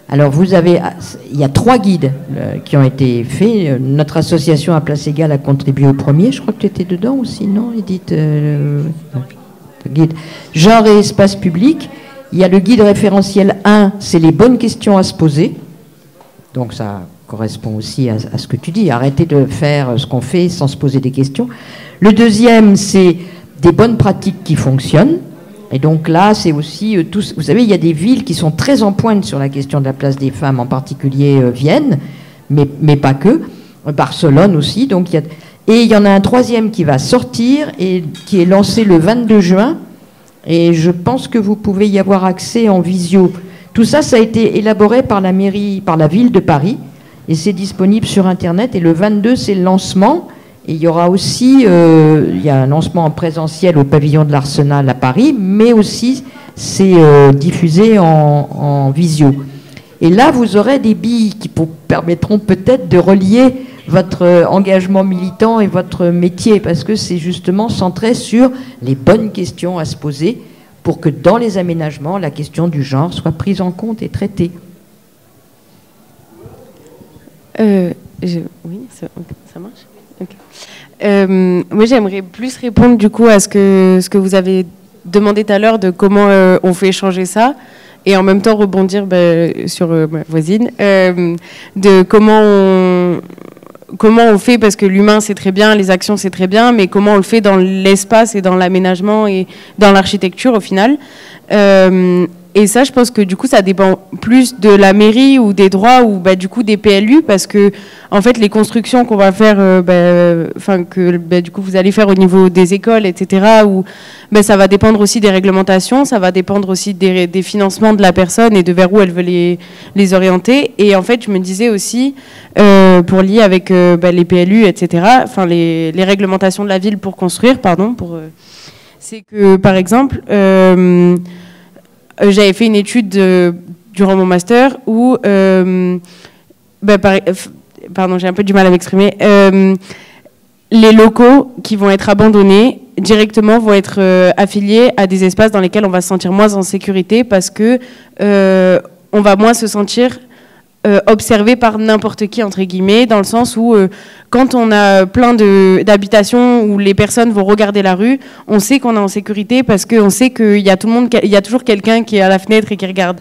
S2: Alors, il y a 3 guides qui ont été faits. Notre association à Place Égale a contribué au premier. Je crois que tu étais dedans aussi, non, Edith? Guide genre et espace public. Il y a le guide référentiel 1, c'est les bonnes questions à se poser. Donc, ça correspond aussi à ce que tu dis. Arrêter de faire ce qu'on fait sans se poser des questions. Le deuxième, c'est des bonnes pratiques qui fonctionnent. Et donc là, c'est aussi vous savez, il y a des villes qui sont très en pointe sur la question de la place des femmes, en particulier Vienne, mais pas que, Barcelone aussi. Donc et il y en a un troisième qui va sortir et qui est lancé le 22 juin. Et je pense que vous pouvez y avoir accès en visio. Tout ça, ça a été élaboré par la mairie, par la ville de Paris, et c'est disponible sur Internet. Et le 22, c'est le lancement. Et il y aura aussi, il y a un lancement en présentiel au pavillon de l'Arsenal à Paris, mais aussi c'est diffusé en visio. Et là, vous aurez des billes qui vous permettront peut-être de relier votre engagement militant et votre métier, parce que c'est justement centré sur les bonnes questions à se poser pour que dans les aménagements, la question du genre soit prise en compte et traitée.
S9: Oui, ça marche. Okay. Moi, j'aimerais plus répondre du coup à ce que vous avez demandé tout à l'heure de comment on fait changer ça, et en même temps rebondir sur ma voisine, de comment on fait, parce que l'humain c'est très bien, les actions c'est très bien, mais comment on le fait dans l'espace et dans l'aménagement et dans l'architecture au final. Et ça, je pense que du coup, ça dépend plus de la mairie ou des droits ou du coup des PLU, parce que en fait, les constructions qu'on va faire, du coup vous allez faire au niveau des écoles, etc. Ou ça va dépendre aussi des réglementations, ça va dépendre aussi des financements de la personne et de vers où elle veut les orienter. Et en fait, je me disais aussi pour lier avec les PLU, etc. Enfin, les réglementations de la ville pour construire, c'est que par exemple. J'avais fait une étude durant mon master où, pardon, j'ai un peu du mal à m'exprimer, les locaux qui vont être abandonnés directement vont être affiliés à des espaces dans lesquels on va se sentir moins en sécurité, parce que on va moins se sentir observé par n'importe qui, entre guillemets, dans le sens où quand on a plein d'habitations où les personnes vont regarder la rue, on sait qu'on est en sécurité parce qu'on sait qu'il y a toujours quelqu'un qui est à la fenêtre et qui regarde.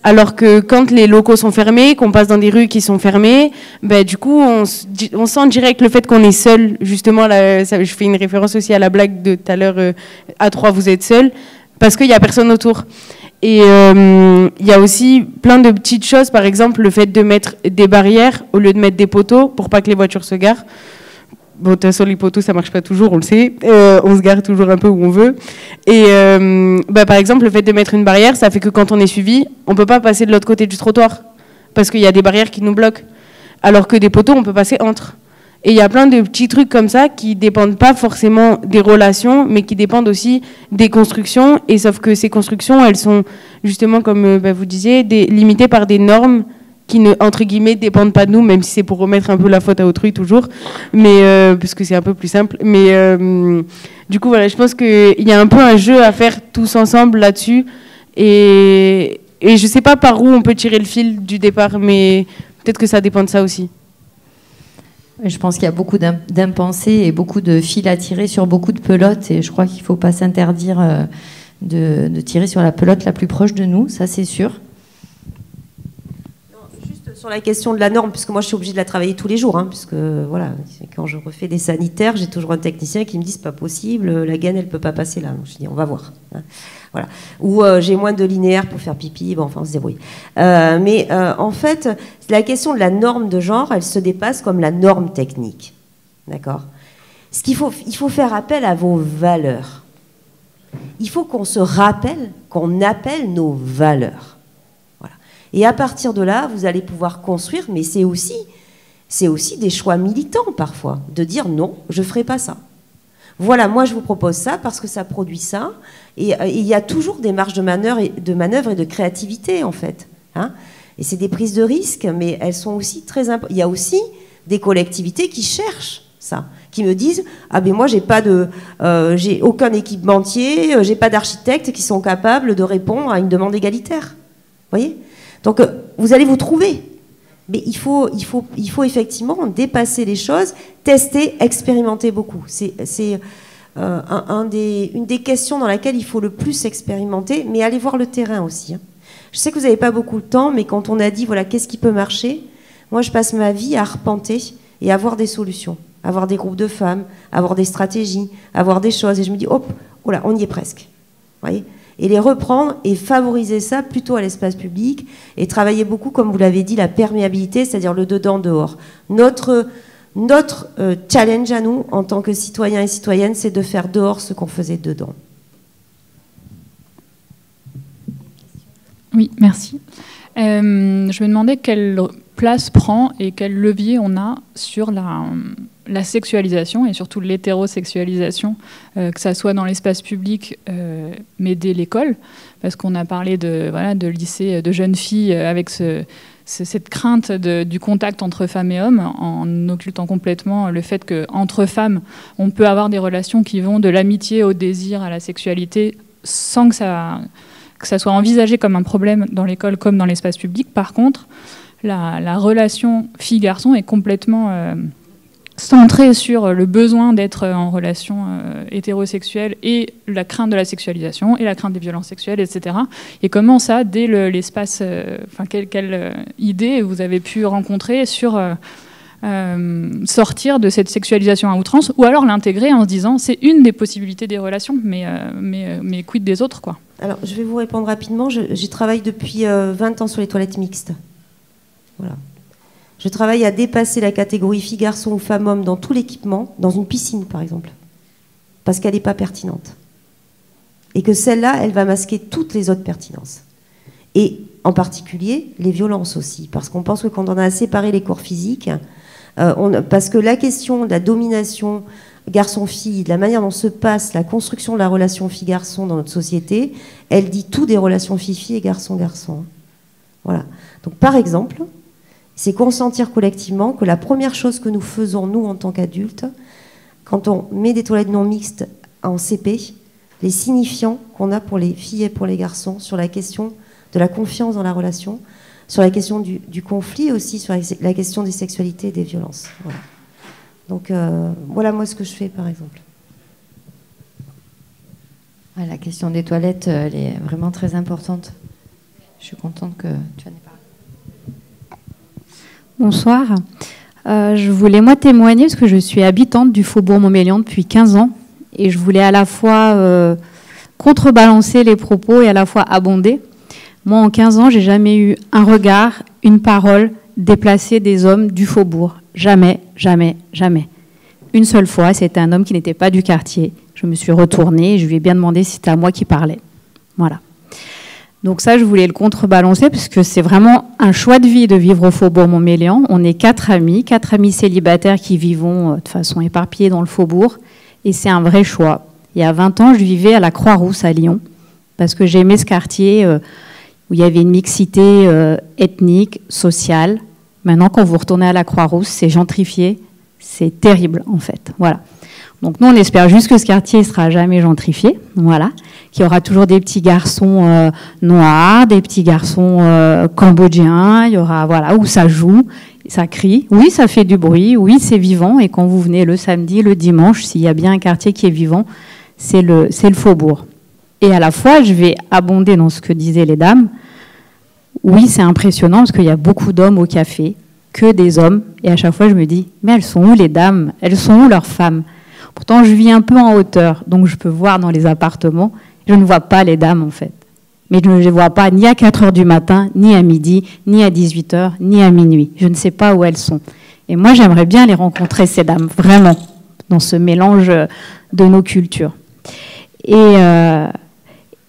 S9: Alors que quand les locaux sont fermés, qu'on passe dans des rues qui sont fermées, du coup, on sent direct le fait qu'on est seul. Justement, là, je fais une référence aussi à la blague de tout à l'heure, à 3, vous êtes seul, parce qu'il n'y a personne autour. Et il y a aussi plein de petites choses, par exemple le fait de mettre des barrières au lieu de mettre des poteaux pour pas que les voitures se garent. Bon, de toute façon, les poteaux, ça marche pas toujours, on le sait. On se gare toujours un peu où on veut. Et par exemple, le fait de mettre une barrière, ça fait que quand on est suivi, on peut pas passer de l'autre côté du trottoir parce qu'il y a des barrières qui nous bloquent. Alors que des poteaux, on peut passer entre. Et il y a plein de petits trucs comme ça qui dépendent pas forcément des relations, mais qui dépendent aussi des constructions. Et sauf que ces constructions, elles sont justement, comme vous disiez, limitées par des normes qui ne, entre guillemets, dépendent pas de nous, même si c'est pour remettre un peu la faute à autrui toujours, mais parce que c'est un peu plus simple. Mais du coup, voilà, je pense qu'il y a un peu un jeu à faire tous ensemble là-dessus. Et je sais pas par où on peut tirer le fil du départ, mais peut-être que ça dépend de ça aussi.
S1: Je pense qu'il y a beaucoup d'impensés et beaucoup de fils à tirer sur beaucoup de pelotes, et je crois qu'il ne faut pas s'interdire de tirer sur la pelote la plus proche de nous, ça c'est sûr.
S3: Juste sur la question de la norme, puisque moi je suis obligée de la travailler tous les jours, puisque voilà, quand je refais des sanitaires, j'ai toujours un technicien qui me dit c'est pas possible, la gaine elle peut pas passer là. Donc, je dis on va voir. Voilà. Ou j'ai moins de linéaire pour faire pipi, enfin on se débrouille. Mais en fait, la question de la norme de genre, elle se dépasse comme la norme technique. D'accord ? Il faut faire appel à vos valeurs. Il faut qu'on se rappelle, qu'on appelle nos valeurs. Voilà. Et à partir de là, vous allez pouvoir construire, mais c'est aussi des choix militants parfois, de dire non, je ne ferai pas ça. Voilà, moi je vous propose ça parce que ça produit ça. Et il y a toujours des marges de manœuvre et de créativité, en fait. Et c'est des prises de risques, mais elles sont aussi très importantes. Il y a aussi des collectivités qui cherchent ça, qui me disent « Ah ben moi, j'ai aucun équipementier, j'ai pas d'architectes qui sont capables de répondre à une demande égalitaire. » Vous voyez ? Donc, vous allez vous trouver. Mais il faut effectivement dépasser les choses, tester, expérimenter beaucoup. C'est une des questions dans laquelle il faut le plus expérimenter, mais aller voir le terrain aussi. Je sais que vous n'avez pas beaucoup de temps, mais quand on a dit, voilà, qu'est-ce qui peut marcher ? Moi, je passe ma vie à arpenter et à avoir des solutions, avoir des groupes de femmes, avoir des stratégies, avoir des choses. Et je me dis, hop, oh là, on y est presque. Vous voyez ? et les reprendre et favoriser ça plutôt à l'espace public et travailler beaucoup, comme vous l'avez dit, la perméabilité, c'est-à-dire le dedans-dehors. Notre challenge à nous, en tant que citoyens et citoyennes, c'est de faire dehors ce qu'on faisait dedans.
S10: Oui, merci. Je me demandais quelle place prend et quel levier on a sur la sexualisation et surtout l'hétérosexualisation, que ça soit dans l'espace public, mais dès l'école, parce qu'on a parlé de lycée, de jeunes filles avec cette crainte du contact entre femmes et hommes, en occultant complètement le fait qu'entre femmes, on peut avoir des relations qui vont de l'amitié au désir, à la sexualité, sans que ça soit envisagé comme un problème dans l'école comme dans l'espace public. Par contre, la relation fille-garçon est complètement centrée sur le besoin d'être en relation hétérosexuelle et la crainte de la sexualisation et la crainte des violences sexuelles, etc. Et comment ça, dès l'espace... quelle idée vous avez pu rencontrer sur sortir de cette sexualisation à outrance, ou alors l'intégrer en se disant c'est une des possibilités des relations, mais quid des autres, quoi.
S3: Alors, je vais vous répondre rapidement. J'y travaille depuis 20 ans sur les toilettes mixtes. Voilà. Je travaille à dépasser la catégorie fille-garçon ou femme-homme dans tout l'équipement, dans une piscine, par exemple, parce qu'elle n'est pas pertinente. Et que celle-là, elle va masquer toutes les autres pertinences. Et en particulier, les violences aussi, parce qu'on pense que quand on a séparé les corps physiques, parce que la question de la domination garçon-fille, de la manière dont se passe la construction de la relation fille-garçon dans notre société, elle dit tout des relations fille-fille et garçon-garçon. Voilà. Donc, par exemple, c'est consentir collectivement que la première chose que nous faisons, nous, en tant qu'adultes, quand on met des toilettes non mixtes en CP, les signifiants qu'on a pour les filles et pour les garçons sur la question de la confiance dans la relation, sur la question du conflit aussi, sur la question des sexualités et des violences. Voilà. Donc, voilà moi ce que je fais, par exemple.
S1: La question des toilettes, elle est vraiment très importante. Je suis contente que tu en aies parlé.
S11: Bonsoir. Je voulais, moi, témoigner parce que je suis habitante du Faubourg Montmélian depuis 15 ans et je voulais à la fois contrebalancer les propos et à la fois abonder. Moi, en 15 ans, j'ai jamais eu un regard, une parole déplacée des hommes du Faubourg. Jamais, jamais, jamais. Une seule fois, c'était un homme qui n'était pas du quartier. Je me suis retournée et je lui ai bien demandé si c'était à moi qui parlait. Voilà. Donc ça, je voulais le contrebalancer parce que c'est vraiment un choix de vie de vivre au Faubourg Montmélian. On est 4 amis célibataires qui vivons de façon éparpillée dans le Faubourg. Et c'est un vrai choix. Il y a 20 ans, je vivais à la Croix-Rousse à Lyon parce que j'aimais ce quartier où il y avait une mixité ethnique, sociale. Maintenant, quand vous retournez à la Croix-Rousse, c'est gentrifié. C'est terrible, en fait. Voilà. Donc nous, on espère juste que ce quartier ne sera jamais gentrifié. Voilà. Qu'il y aura toujours des petits garçons noirs, des petits garçons cambodgiens. Il y aura, voilà, où ça joue, ça crie. Oui, ça fait du bruit. Oui, c'est vivant. Et quand vous venez le samedi, le dimanche, s'il y a bien un quartier qui est vivant, c'est le Faubourg. Et à la fois, je vais abonder dans ce que disaient les dames. Oui, c'est impressionnant parce qu'il y a beaucoup d'hommes au café, que des hommes. Et à chaque fois, je me dis, mais elles sont où les dames? Elles sont où leurs femmes? Pourtant, je vis un peu en hauteur, donc je peux voir dans les appartements. Je ne vois pas les dames, en fait. Mais je ne les vois pas ni à 4 heures du matin, ni à midi, ni à 18 heures, ni à minuit. Je ne sais pas où elles sont. Et moi, j'aimerais bien les rencontrer, ces dames, vraiment, dans ce mélange de nos cultures.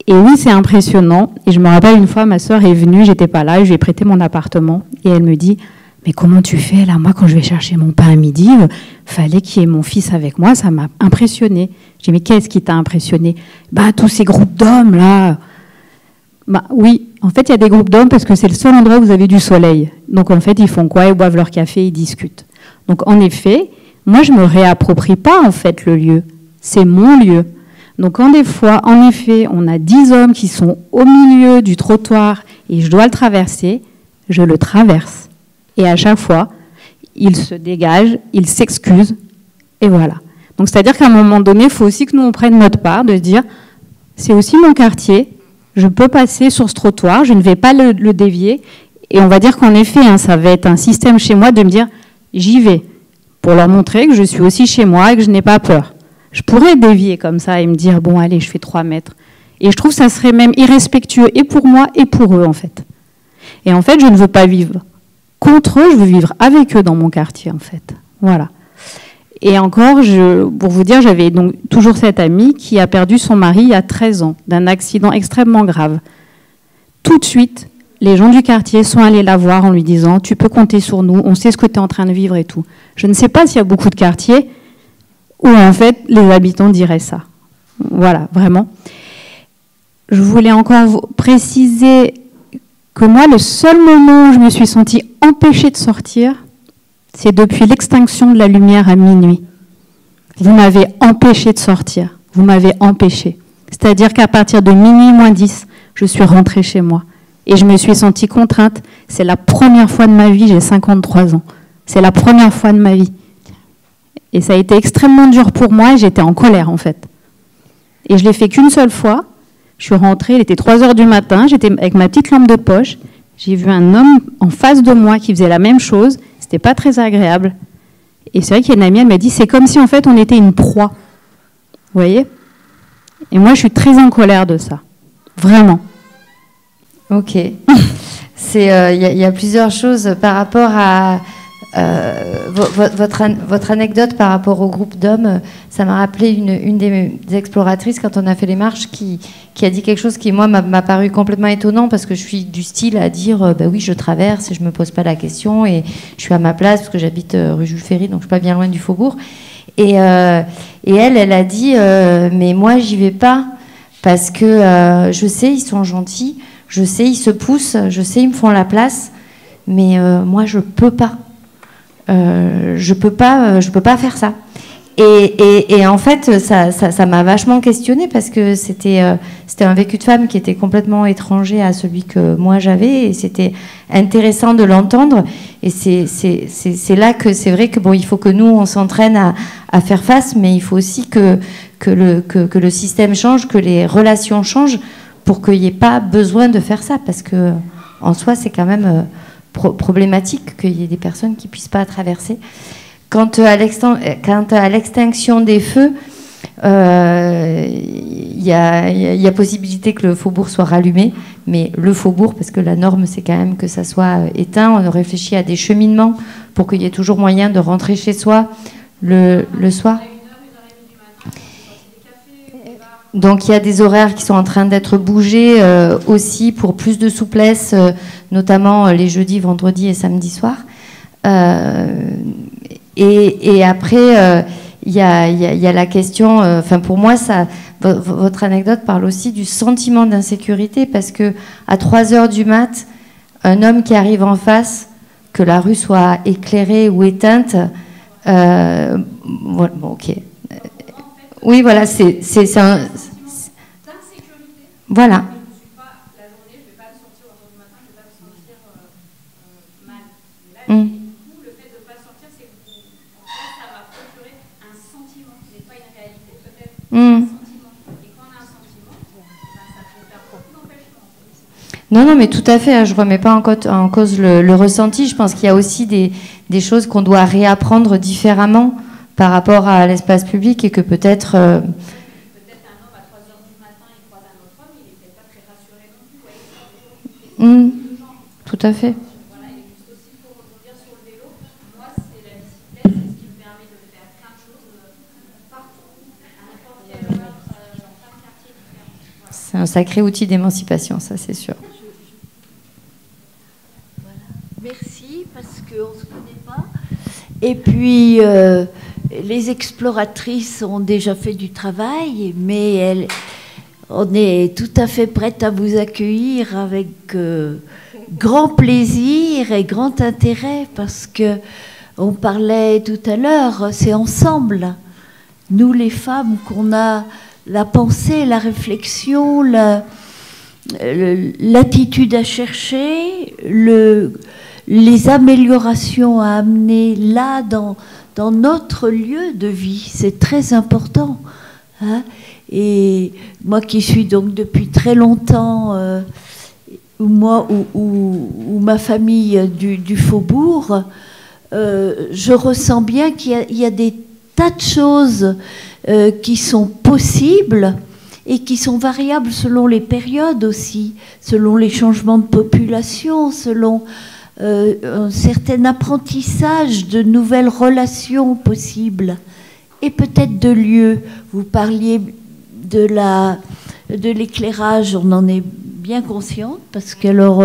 S11: Et oui, c'est impressionnant. Et je me rappelle une fois, ma sœur est venue, j'étais pas là, je lui ai prêté mon appartement. Et elle me dit, mais comment tu fais là? Moi, quand je vais chercher mon pain à midi, fallait qu'il y ait mon fils avec moi, ça m'a impressionné. J'ai dit, mais qu'est-ce qui t'a impressionné? Bah, tous ces groupes d'hommes là. Bah oui, en fait, il y a des groupes d'hommes parce que c'est le seul endroit où vous avez du soleil. Donc en fait, ils font quoi? Ils boivent leur café, ils discutent. Donc en effet, moi, je me réapproprie pas en fait le lieu. C'est mon lieu. Donc, quand des fois, en effet, on a 10 hommes qui sont au milieu du trottoir et je dois le traverser, je le traverse. Et à chaque fois, ils se dégagent, ils s'excusent, et voilà. Donc, c'est-à-dire qu'à un moment donné, il faut aussi que nous, on prenne notre part de se dire, c'est aussi mon quartier, je peux passer sur ce trottoir, je ne vais pas le dévier. Et on va dire qu'en effet, ça va être un système chez moi de me dire, j'y vais, pour leur montrer que je suis aussi chez moi et que je n'ai pas peur. Je pourrais dévier comme ça et me dire, bon, allez, je fais 3 mètres. Et je trouve que ça serait même irrespectueux et pour moi et pour eux, en fait. Et en fait, je ne veux pas vivre contre eux, je veux vivre avec eux dans mon quartier, en fait. Voilà. Et encore, pour vous dire, j'avais donc toujours cette amie qui a perdu son mari il y a 13 ans, d'un accident extrêmement grave. Tout de suite, les gens du quartier sont allés la voir en lui disant « Tu peux compter sur nous, on sait ce que tu es en train de vivre et tout ». Je ne sais pas s'il y a beaucoup de quartiers où, en fait, les habitants diraient ça. Voilà, vraiment. Je voulais encore préciser que moi, le seul moment où je me suis sentie empêchée de sortir, c'est depuis l'extinction de la lumière à minuit. Vous m'avez empêchée de sortir. Vous m'avez empêchée. C'est-à-dire qu'à partir de minuit moins 10, je suis rentrée chez moi. Et je me suis sentie contrainte. C'est la première fois de ma vie, j'ai 53 ans. C'est la première fois de ma vie. Et ça a été extrêmement dur pour moi et j'étais en colère, en fait. Et je l'ai fait qu'une seule fois. Je suis rentrée, il était 3 heures du matin, j'étais avec ma petite lampe de poche. J'ai vu un homme en face de moi qui faisait la même chose. C'était pas très agréable. Et c'est vrai qu'il y a une amie, elle m'a dit, c'est comme si en fait on était une proie. Vous voyez? Et moi, je suis très en colère de ça. Vraiment.
S1: Ok. Il y a plusieurs choses par rapport à votre anecdote par rapport au groupe d'hommes. Ça m'a rappelé une des exploratrices quand on a fait les marches qui a dit quelque chose qui, moi, m'a paru complètement étonnant parce que je suis du style à dire bah oui, je traverse et je me pose pas la question et je suis à ma place parce que j'habite rue Jules Ferry, donc je suis pas bien loin du Faubourg. Et elle a dit mais moi, j'y vais pas parce que je sais, ils sont gentils, je sais, ils se poussent, je sais, ils me font la place, mais moi, je peux pas. Je peux pas faire ça. Et en fait, ça m'a vachement questionnée parce que c'était un vécu de femme qui était complètement étranger à celui que moi j'avais et c'était intéressant de l'entendre. Et c'est là que c'est vrai que bon, il faut que nous on s'entraîne à faire face, mais il faut aussi que le système change, que les relations changent pour qu'il n'y ait pas besoin de faire ça parce que en soi c'est quand même problématique qu'il y ait des personnes qui ne puissent pas traverser. Quant à l'extinction des feux, il y a possibilité que le faubourg soit rallumé, mais le faubourg, parce que la norme c'est quand même que ça soit éteint, on réfléchit à des cheminements pour qu'il y ait toujours moyen de rentrer chez soi le soir. Donc il y a des horaires qui sont en train d'être bougés aussi pour plus de souplesse, notamment les jeudis, vendredis et samedis soirs. Et après, il y a la question. Enfin, pour moi, votre anecdote parle aussi du sentiment d'insécurité parce que à 3 heures du mat, un homme qui arrive en face, que la rue soit éclairée ou éteinte, bon, ok. Oui, voilà, c'est un. Voilà. Non, mais tout à fait. Je ne remets pas en cause le ressenti. Je pense qu'il y a aussi des choses qu'on doit réapprendre différemment par rapport à l'espace public et que peut-être... peut-être un homme à 3 heures du matin, il croise un autre homme, il n'est peut-être pas très rassuré non plus. Tout à fait. Voilà, et juste aussi pour rebondir sur le vélo, moi, c'est la bicyclette, c'est ce qui me permet de faire plein de choses partout, à n'importe quelle heure, dans plein de quartiers différents. Voilà. C'est un sacré outil d'émancipation, ça, c'est sûr.
S4: Voilà. Merci, parce qu'on ne se connaît pas. Et puis... les exploratrices ont déjà fait du travail, mais on est tout à fait prête à vous accueillir avec grand plaisir et grand intérêt, parce que on parlait tout à l'heure, c'est ensemble, nous les femmes, qu'on a la pensée, la réflexion, l'attitude à chercher, les améliorations à amener là dans notre lieu de vie. C'est très important. Hein. Et moi qui suis donc depuis très longtemps, ou ma famille du Faubourg, je ressens bien qu'il y a des tas de choses qui sont possibles et qui sont variables selon les périodes aussi, selon les changements de population, selon un certain apprentissage de nouvelles relations possibles et peut-être de lieux. Vous parliez de l'éclairage, on en est bien consciente parce qu'alors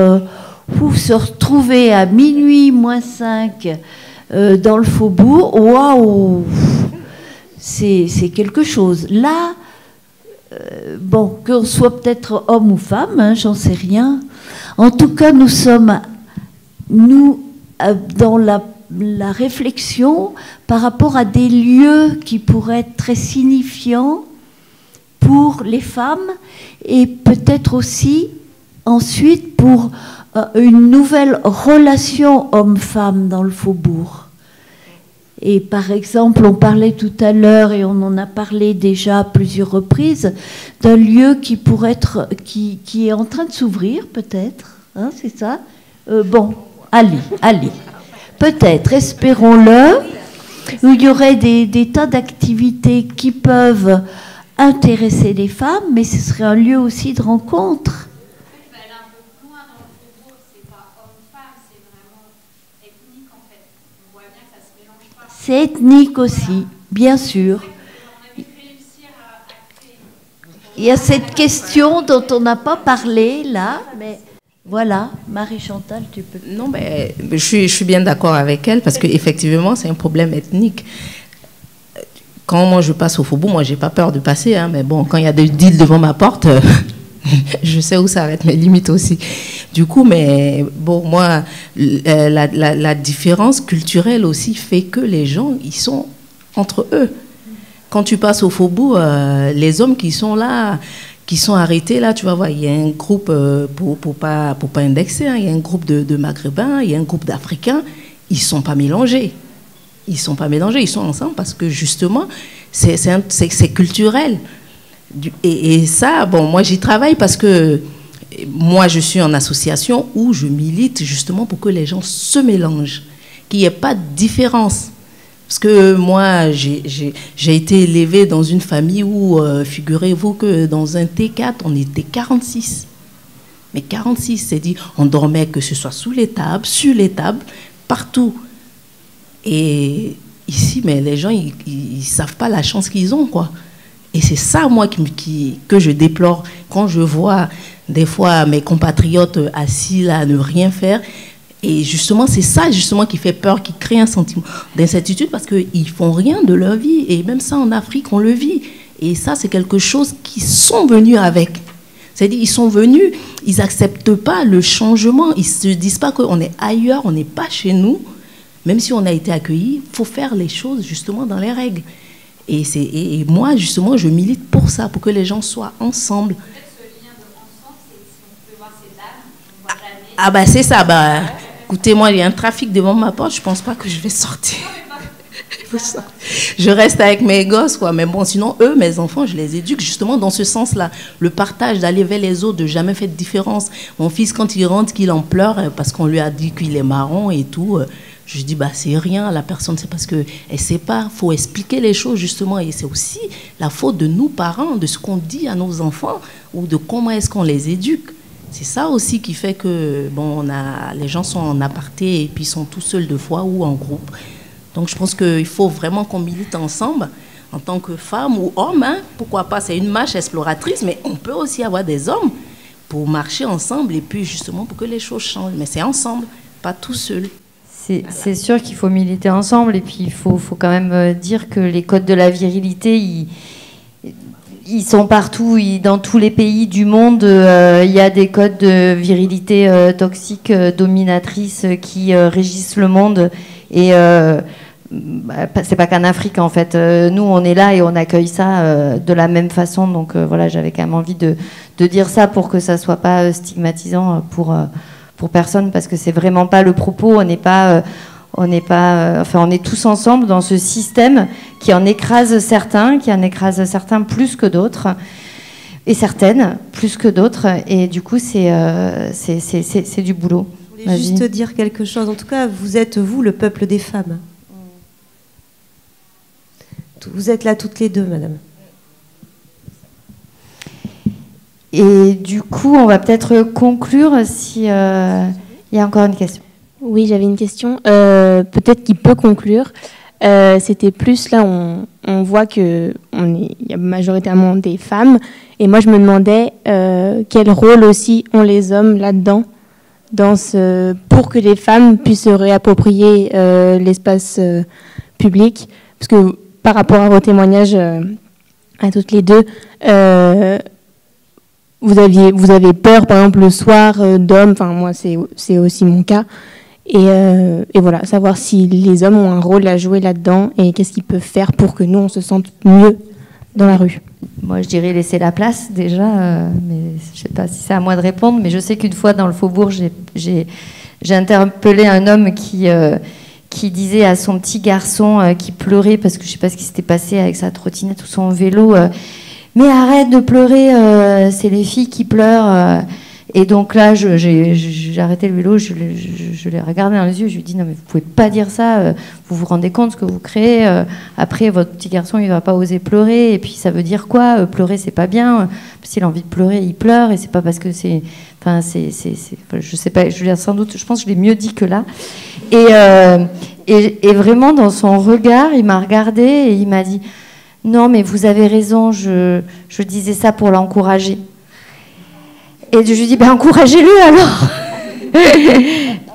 S4: se retrouver à minuit moins 5 dans le faubourg, waouh, c'est quelque chose. Là, bon, qu'on soit peut-être homme ou femme, hein, j'en sais rien. En tout cas, nous sommes, dans la réflexion par rapport à des lieux qui pourraient être très signifiants pour les femmes et peut-être aussi ensuite pour une nouvelle relation homme-femme dans le faubourg. Et par exemple, on parlait tout à l'heure, et on en a parlé déjà à plusieurs reprises, d'un lieu qui pourrait être, qui est en train de s'ouvrir, peut-être, hein, c'est ça. Bon, allez. Peut-être, espérons-le, où il y aurait des tas d'activités qui peuvent intéresser les femmes, mais ce serait un lieu aussi de rencontre. C'est ethnique aussi, bien sûr. Il y a cette question dont on n'a pas parlé là, mais voilà, Marie-Chantal, tu peux.
S5: Non, mais je suis bien d'accord avec elle parce qu'effectivement, c'est un problème ethnique. Quand moi je passe au faubourg, moi j'ai pas peur de passer, hein, mais bon, quand il y a des deals devant ma porte, je sais où s'arrêtent mes limites aussi. Du coup, mais bon, moi, la différence culturelle aussi fait que les gens, ils sont entre eux. Quand tu passes au faubourg, les hommes qui sont là, qui sont arrêtés là, tu vas voir, il y a un groupe, pour pas indexer, hein, il y a un groupe de Maghrébins, il y a un groupe d'Africains, ils sont pas mélangés. Ils sont pas mélangés, ils sont ensemble parce que justement, c'est culturel. Et ça, bon, moi j'y travaille parce que moi je suis en association où je milite justement pour que les gens se mélangent, qu'il n'y ait pas de différence. Parce que moi, j'ai été élevée dans une famille où, figurez-vous que dans un T4, on était 46. Mais 46, c'est dit, on dormait que ce soit sous les tables, sur les tables, partout. Et ici, mais les gens, ils savent pas la chance qu'ils ont, quoi. Et c'est ça, moi, que je déplore quand je vois des fois mes compatriotes assis là à ne rien faire. Et justement, c'est ça justement qui fait peur, qui crée un sentiment d'incertitude parce qu'ils font rien de leur vie. Et même ça, en Afrique, on le vit. Et ça, c'est quelque chose qu'ils sont venus avec. C'est-à-dire, ils sont venus, ils n'acceptent pas le changement. Ils ne se disent pas qu'on est ailleurs, on n'est pas chez nous. Même si on a été accueillis, il faut faire les choses justement dans les règles. Et moi, justement, je milite pour ça, pour que les gens soient ensemble. Ah bah c'est ça, bah écoutez, moi il y a un trafic devant ma porte, je pense pas que je vais sortir. Je reste avec mes gosses, quoi. Mais bon, sinon eux, mes enfants, je les éduque justement dans ce sens-là. Le partage, d'aller vers les autres, de jamais faire de différence. Mon fils, quand il rentre, qu'il en pleure parce qu'on lui a dit qu'il est marron et tout, je dis bah c'est rien, la personne c'est parce que elle sait pas, faut expliquer les choses justement. Et c'est aussi la faute de nous parents, de ce qu'on dit à nos enfants ou de comment est-ce qu'on les éduque. C'est ça aussi qui fait que bon, les gens sont en aparté et puis sont tout seuls de fois ou en groupe. Donc je pense qu'il faut vraiment qu'on milite ensemble en tant que femme ou homme. Hein, pourquoi pas, c'est une marche exploratrice, mais on peut aussi avoir des hommes pour marcher ensemble et puis justement pour que les choses changent. Mais c'est ensemble, pas tout seul.
S1: C'est sûr qu'il faut militer ensemble et puis il faut quand même dire que les codes de la virilité, ils sont partout, dans tous les pays du monde. Il y a des codes de virilité toxiques, dominatrices qui régissent le monde. Et c'est pas qu'en Afrique en fait. Nous, on est là et on accueille ça de la même façon. Donc voilà, j'avais quand même envie de dire ça pour que ça soit pas stigmatisant pour personne, parce que c'est vraiment pas le propos. On est tous ensemble dans ce système qui en écrase certains, plus que d'autres, et certaines plus que d'autres. Et du coup, c'est du boulot.
S3: Je voulais juste dire quelque chose. En tout cas, vous êtes, vous, le peuple des femmes. Vous êtes là toutes les deux, madame.
S1: Et du coup, on va peut-être conclure si il y a encore une question.
S12: Oui, j'avais une question. Peut-être qu'il peut conclure. C'était plus là, on voit qu'il y a majoritairement des femmes. Et moi, je me demandais quel rôle aussi ont les hommes là-dedans, pour que les femmes puissent se réapproprier l'espace public. Parce que par rapport à vos témoignages à toutes les deux, vous avez peur, par exemple, le soir d'hommes. Enfin, moi, c'est aussi mon cas. Et voilà, savoir si les hommes ont un rôle à jouer là-dedans et qu'est-ce qu'ils peuvent faire pour que nous, on se sente mieux dans la rue.
S1: Moi, je dirais laisser la place déjà, mais je ne sais pas si c'est à moi de répondre, mais je sais qu'une fois dans le Faubourg, j'ai interpellé un homme qui disait à son petit garçon qui pleurait parce que je ne sais pas ce qui s'était passé avec sa trottinette ou son vélo, mais arrête de pleurer, c'est les filles qui pleurent. Et donc là, j'ai arrêté le vélo, je l'ai regardé dans les yeux, je lui ai dit non mais vous pouvez pas dire ça, vous vous rendez compte ce que vous créez, après votre petit garçon il va pas oser pleurer, et puis ça veut dire quoi, pleurer c'est pas bien, s'il a envie de pleurer il pleure, et c'est pas parce que c'est, enfin je sais pas, je l'ai sans doute, je pense que je l'ai mieux dit que là, et vraiment dans son regard, il m'a regardé et il m'a dit non mais vous avez raison, je disais ça pour l'encourager. Et je lui dis, ben encouragez-le alors.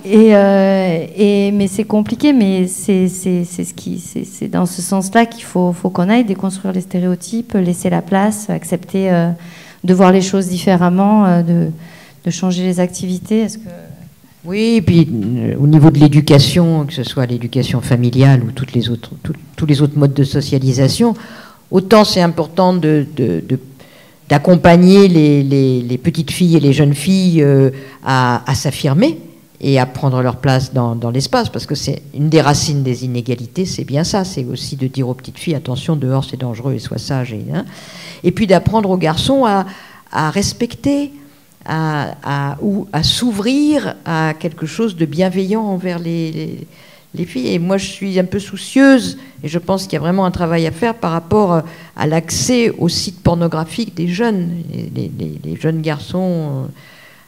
S1: Mais c'est compliqué, mais c'est dans ce sens-là qu'il faut qu'on aille déconstruire les stéréotypes, laisser la place, accepter de voir les choses différemment, de changer les activités. Est-ce que...
S2: Oui, et puis au niveau de l'éducation, que ce soit l'éducation familiale ou tous les autres modes de socialisation, autant c'est important d'accompagner les petites filles et les jeunes filles à s'affirmer et à prendre leur place dans l'espace, parce que c'est une des racines des inégalités, c'est bien ça, c'est aussi de dire aux petites filles, attention, dehors c'est dangereux et sois sage, et puis d'apprendre aux garçons à respecter, ou à s'ouvrir à quelque chose de bienveillant envers les filles. Et moi, je suis un peu soucieuse, et je pense qu'il y a vraiment un travail à faire par rapport à l'accès aux sites pornographiques des jeunes. Les jeunes garçons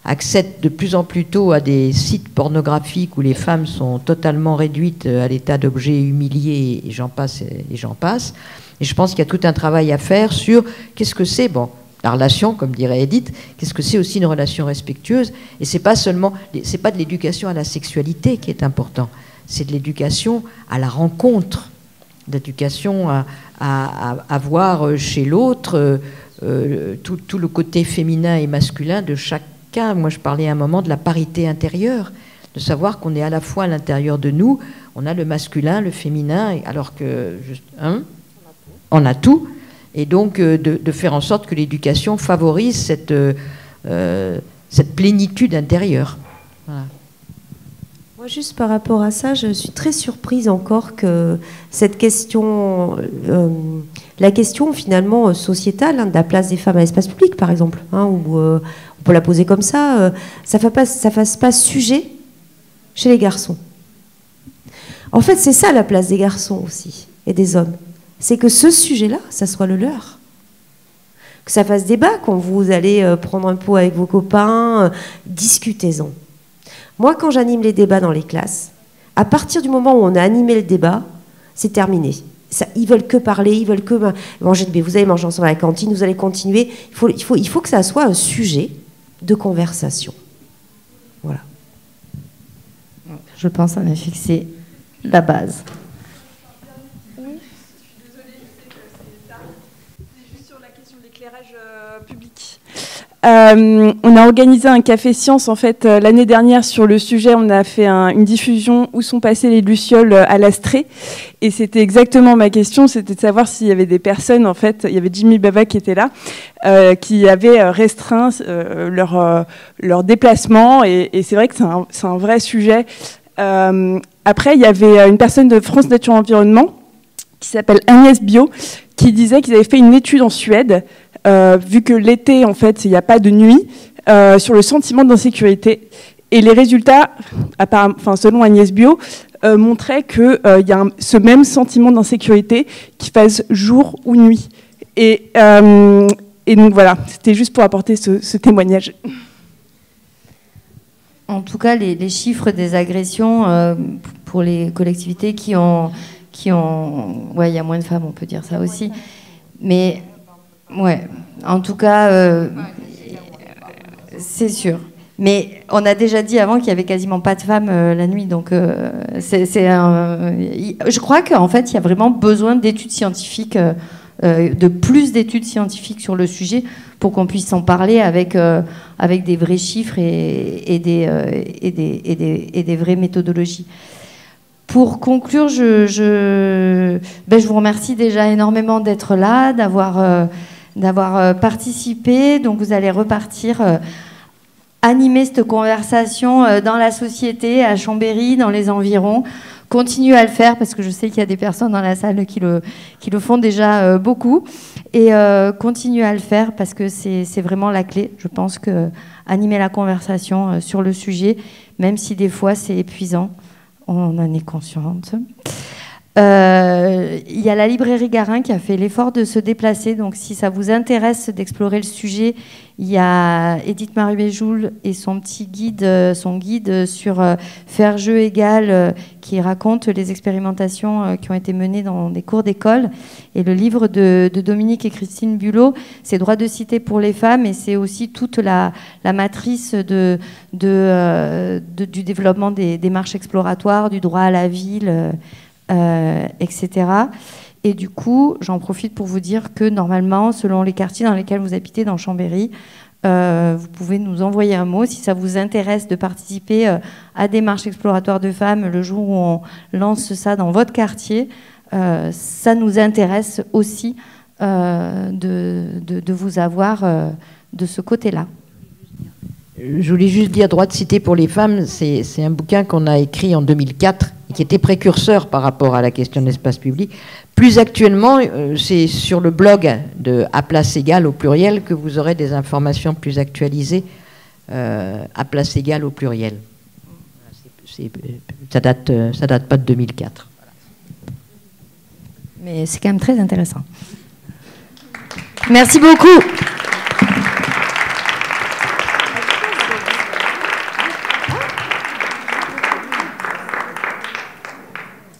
S2: accèdent de plus en plus tôt à des sites pornographiques où les femmes sont totalement réduites à l'état d'objets humiliés, et j'en passe, et j'en passe. Et je pense qu'il y a tout un travail à faire sur qu'est-ce que c'est, bon, la relation, comme dirait Edith, qu'est-ce que c'est aussi une relation respectueuse. Et c'est pas de l'éducation à la sexualité qui est important. C'est de l'éducation à la rencontre, d'éducation à voir chez l'autre tout le côté féminin et masculin de chacun. Moi, je parlais à un moment de la parité intérieure, de savoir qu'on est à la fois à l'intérieur de nous, on a le masculin, le féminin, alors que on a tout. Et donc, de faire en sorte que l'éducation favorise cette plénitude intérieure. Voilà.
S3: Juste par rapport à ça, je suis très surprise encore que cette question, la question finalement sociétale de la place des femmes à l'espace public, par exemple, où on peut la poser comme ça fasse pas sujet chez les garçons. En fait, c'est ça la place des garçons aussi et des hommes. C'est que ce sujet-là, ça soit le leur. Que ça fasse débat quand vous allez prendre un pot avec vos copains, discutez-en. Moi, quand j'anime les débats dans les classes, à partir du moment où on a animé le débat, c'est terminé. Ça, ils veulent que parler, ils veulent que manger. Vous allez manger ensemble à la cantine, vous allez continuer. Il faut que ça soit un sujet de conversation. Voilà.
S1: Je pense en effet que c'est la base.
S13: Oui. Je suis désolée, je sais que c'est tard. C'est juste sur la question de l'éclairage public. On a organisé un café science en fait l'année dernière sur le sujet. On a fait une diffusion où sont passées les lucioles à l'Astrée, et c'était exactement ma question, c'était de savoir s'il y avait des personnes, en fait, il y avait Jimmy Bava qui était là, qui avaient restreint leur déplacement, et c'est vrai que c'est un vrai sujet. Après, il y avait une personne de France Nature Environnement qui s'appelle Agnès Bio, qui disait qu'ils avaient fait une étude en Suède, vu que l'été, en fait, il n'y a pas de nuit, sur le sentiment d'insécurité. Et les résultats, selon Agnès Bio, montraient qu'il y a ce même sentiment d'insécurité qui fasse jour ou nuit. Et Et donc voilà, c'était juste pour apporter ce témoignage.
S1: En tout cas, les chiffres des agressions pour les collectivités qui ont... Ouais, il y a moins de femmes, on peut dire ça aussi. Mais, ouais, en tout cas, c'est sûr. Mais on a déjà dit avant qu'il n'y avait quasiment pas de femmes la nuit. Donc, je crois qu'en fait, il y a vraiment besoin d'études scientifiques, de plus d'études scientifiques sur le sujet pour qu'on puisse en parler avec des vrais chiffres et des vraies méthodologies. Pour conclure, je vous remercie déjà énormément d'être là, d'avoir participé. Donc vous allez repartir animer cette conversation dans la société, à Chambéry, dans les environs. Continuez à le faire parce que je sais qu'il y a des personnes dans la salle qui le font déjà beaucoup. Et continuez à le faire parce que c'est vraiment la clé. Je pense que animer la conversation sur le sujet, même si des fois c'est épuisant, on en est consciente. Il y a la librairie Garin qui a fait l'effort de se déplacer. Donc, si ça vous intéresse d'explorer le sujet, il y a Edith Marie-Béjoul et son guide sur faire jeu égal, qui raconte les expérimentations qui ont été menées dans des cours d'école. Et le livre de Dominique et Christine Bulot, c'est Droit de cité pour les femmes, et c'est aussi toute la matrice du développement des démarches exploratoires, du droit à la ville, etc. Et du coup, j'en profite pour vous dire que normalement, selon les quartiers dans lesquels vous habitez dans Chambéry, vous pouvez nous envoyer un mot si ça vous intéresse de participer à des marches exploratoires de femmes le jour où on lance ça dans votre quartier. Ça nous intéresse aussi de vous avoir de ce côté-là.
S2: Je voulais juste dire, Droit de cité pour les femmes, c'est un bouquin qu'on a écrit en 2004 et qui était précurseur par rapport à la question de l'espace public. Plus actuellement, c'est sur le blog de À place égale au pluriel que vous aurez des informations plus actualisées. À place égale au pluriel. Ça date pas de 2004.
S1: Mais c'est quand même très intéressant. Merci beaucoup.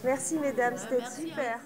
S14: Merci mesdames, c'était super.